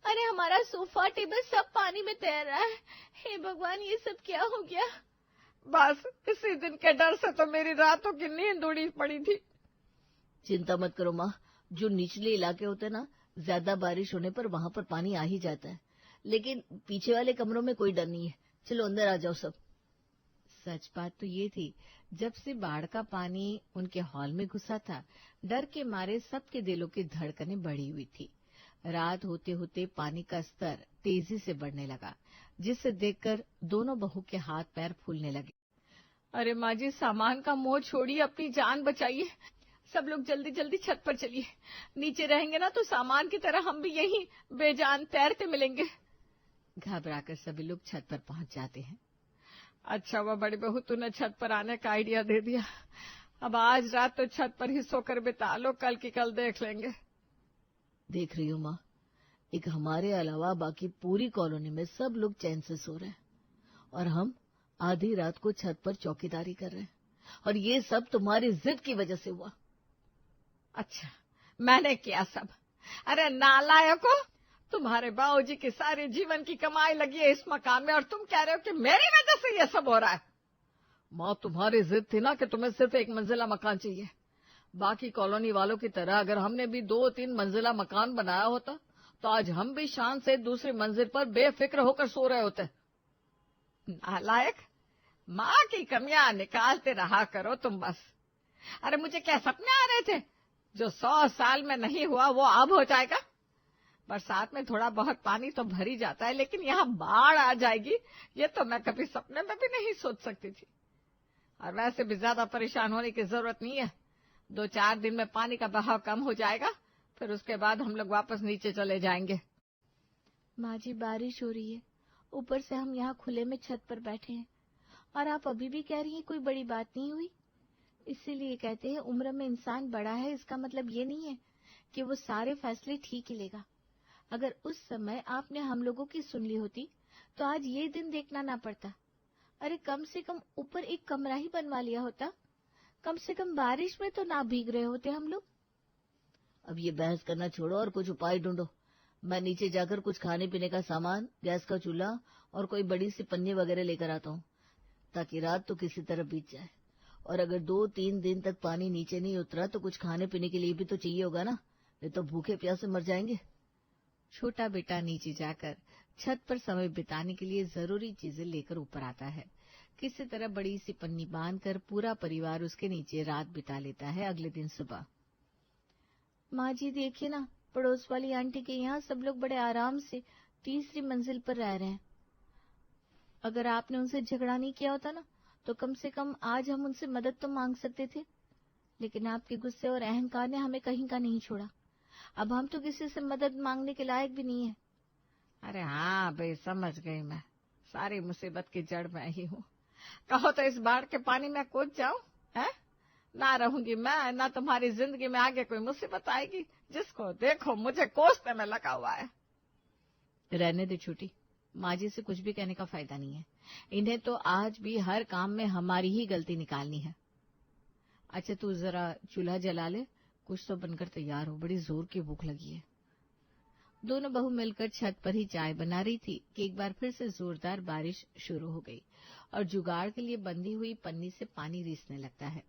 अरे हमारा सोफा टेबल सब पानी में तैर रहा है। हे भगवान, ये सब क्या हो गया? बस इसी दिन के डर से तो मेरी रातों की नींद उड़ी पड़ी थी। चिंता मत करो माँ, जो निचले इलाके होते हैं ना, ज्यादा बारिश होने पर वहां पर पानी आ ही जाता है। लेकिन पीछे वाले कमरों में कोई डर नहीं है। चलो अंदर आ जाओ सब। सच बात तो ये थी, जब से बाढ़ का पानी उनके हॉल में घुसा था, डर के मारे सबके दिलों की धड़कनें बढ़ी हुई थी। रात होते होते पानी का स्तर तेजी से बढ़ने लगा, जिसे देखकर दोनों बहू के हाथ पैर फूलने लगे। अरे माँ जी, सामान का मोह छोड़िए, अपनी जान बचाइए। सब लोग जल्दी जल्दी छत पर चलिए। नीचे रहेंगे ना तो सामान की तरह हम भी यहीं बेजान तैरते मिलेंगे। घबराकर सभी लोग छत पर पहुंच जाते हैं। अच्छा हुआ बड़ी बहू, तूने छत पर आने का आइडिया दे दिया। अब आज रात तो छत पर ही सोकर बिता लो, कल की कल देख लेंगे। देख रही हो माँ, एक हमारे अलावा बाकी पूरी कॉलोनी में सब लोग चैन से सो रहे हैं और हम आधी रात को छत पर चौकीदारी कर रहे हैं। और ये सब तुम्हारी जिद की वजह से हुआ। अच्छा, मैंने किया सब? अरे नालायको, तुम्हारे बाबूजी की सारी जीवन की कमाई लगी है इस मकान में और तुम कह रहे हो कि मेरी वजह से ये सब हो रहा है। माँ, तुम्हारी जिद थी ना कि तुम्हें सिर्फ 1 मंजिला मकान चाहिए। बाकी कॉलोनी वालों की तरह अगर हमने भी 2-3 मंजिला मकान बनाया होता तो आज हम भी शान से दूसरी मंजिल पर बेफिक्र होकर सो रहे होते। नालायक, माँ की कमियां निकालते रहा करो तुम बस। अरे मुझे क्या सपने आ रहे थे? जो 100 साल में नहीं हुआ वो अब हो जाएगा। बरसात में थोड़ा बहुत पानी तो भर ही जाता है, लेकिन यहाँ बाढ़ आ जाएगी ये तो मैं कभी सपने में भी नहीं सोच सकती थी। और वैसे भी ज्यादा परेशान होने की जरूरत नहीं है। 2-4 दिन में पानी का बहाव कम हो जाएगा, फिर उसके बाद हम लोग वापस नीचे चले जाएंगे। माँ जी, बारिश हो रही है, ऊपर से हम यहाँ खुले में छत पर बैठे हैं और आप अभी भी कह रही हैं कोई बड़ी बात नहीं हुई। इसीलिए कहते हैं उम्र में इंसान बड़ा है, इसका मतलब ये नहीं है कि वो सारे फैसले ठीक ही लेगा। अगर उस समय आपने हम लोगों की सुन ली होती तो आज ये दिन देखना ना पड़ता। अरे कम से कम ऊपर एक कमरा ही बनवा लिया होता, कम से कम बारिश में तो ना भीग रहे होते हम लोग। अब ये बहस करना छोड़ो और कुछ उपाय ढूंढो। मैं नीचे जाकर कुछ खाने पीने का सामान, गैस का चूल्हा और कोई बड़ी सी पन्नी वगैरह लेकर आता हूँ, ताकि रात तो किसी तरह बीत जाए। और अगर 2-3 दिन तक पानी नीचे नहीं उतरा तो कुछ खाने पीने के लिए भी तो चाहिए होगा ना, नहीं तो भूखे प्यासे मर जाएंगे। छोटा बेटा नीचे जाकर छत पर समय बिताने के लिए जरूरी चीजें लेकर ऊपर आता है। किसी तरह बड़ी सी पन्नी बांधकर पूरा परिवार उसके नीचे रात बिता लेता है। अगले दिन सुबह, माँ जी देखिए ना, पड़ोस वाली आंटी के यहाँ सब लोग बड़े आराम से 3री मंजिल पर रह रहे हैं। अगर आपने उनसे झगड़ा नहीं किया होता ना तो कम से कम आज हम उनसे मदद तो मांग सकते थे, लेकिन आपके गुस्से और अहंकार ने हमें कहीं का नहीं छोड़ा। अब हम तो किसी से मदद मांगने के लायक भी नहीं है। अरे हाँ भाई, समझ गई मैं, सारी मुसीबत की जड़ मैं ही हूँ। कहो तो इस बाढ़ के पानी में कूद जाऊं? है ना, रहूंगी मैं ना, तुम्हारी जिंदगी में आगे कोई मुसीबत आएगी। जिसको देखो मुझे कोसने में लगा हुआ है। रहने दे छोटी, माँ जी से कुछ भी कहने का फायदा नहीं है। इन्हें तो आज भी हर काम में हमारी ही गलती निकालनी है। अच्छा तू जरा चूल्हा जला ले, कुछ तो बनकर तैयार हो, बड़ी जोर की भूख लगी है। दोनों बहू मिलकर छत पर ही चाय बना रही थी कि एक बार फिर से जोरदार बारिश शुरू हो गई और जुगाड़ के लिए बंधी हुई पन्नी से पानी रिसने लगता है।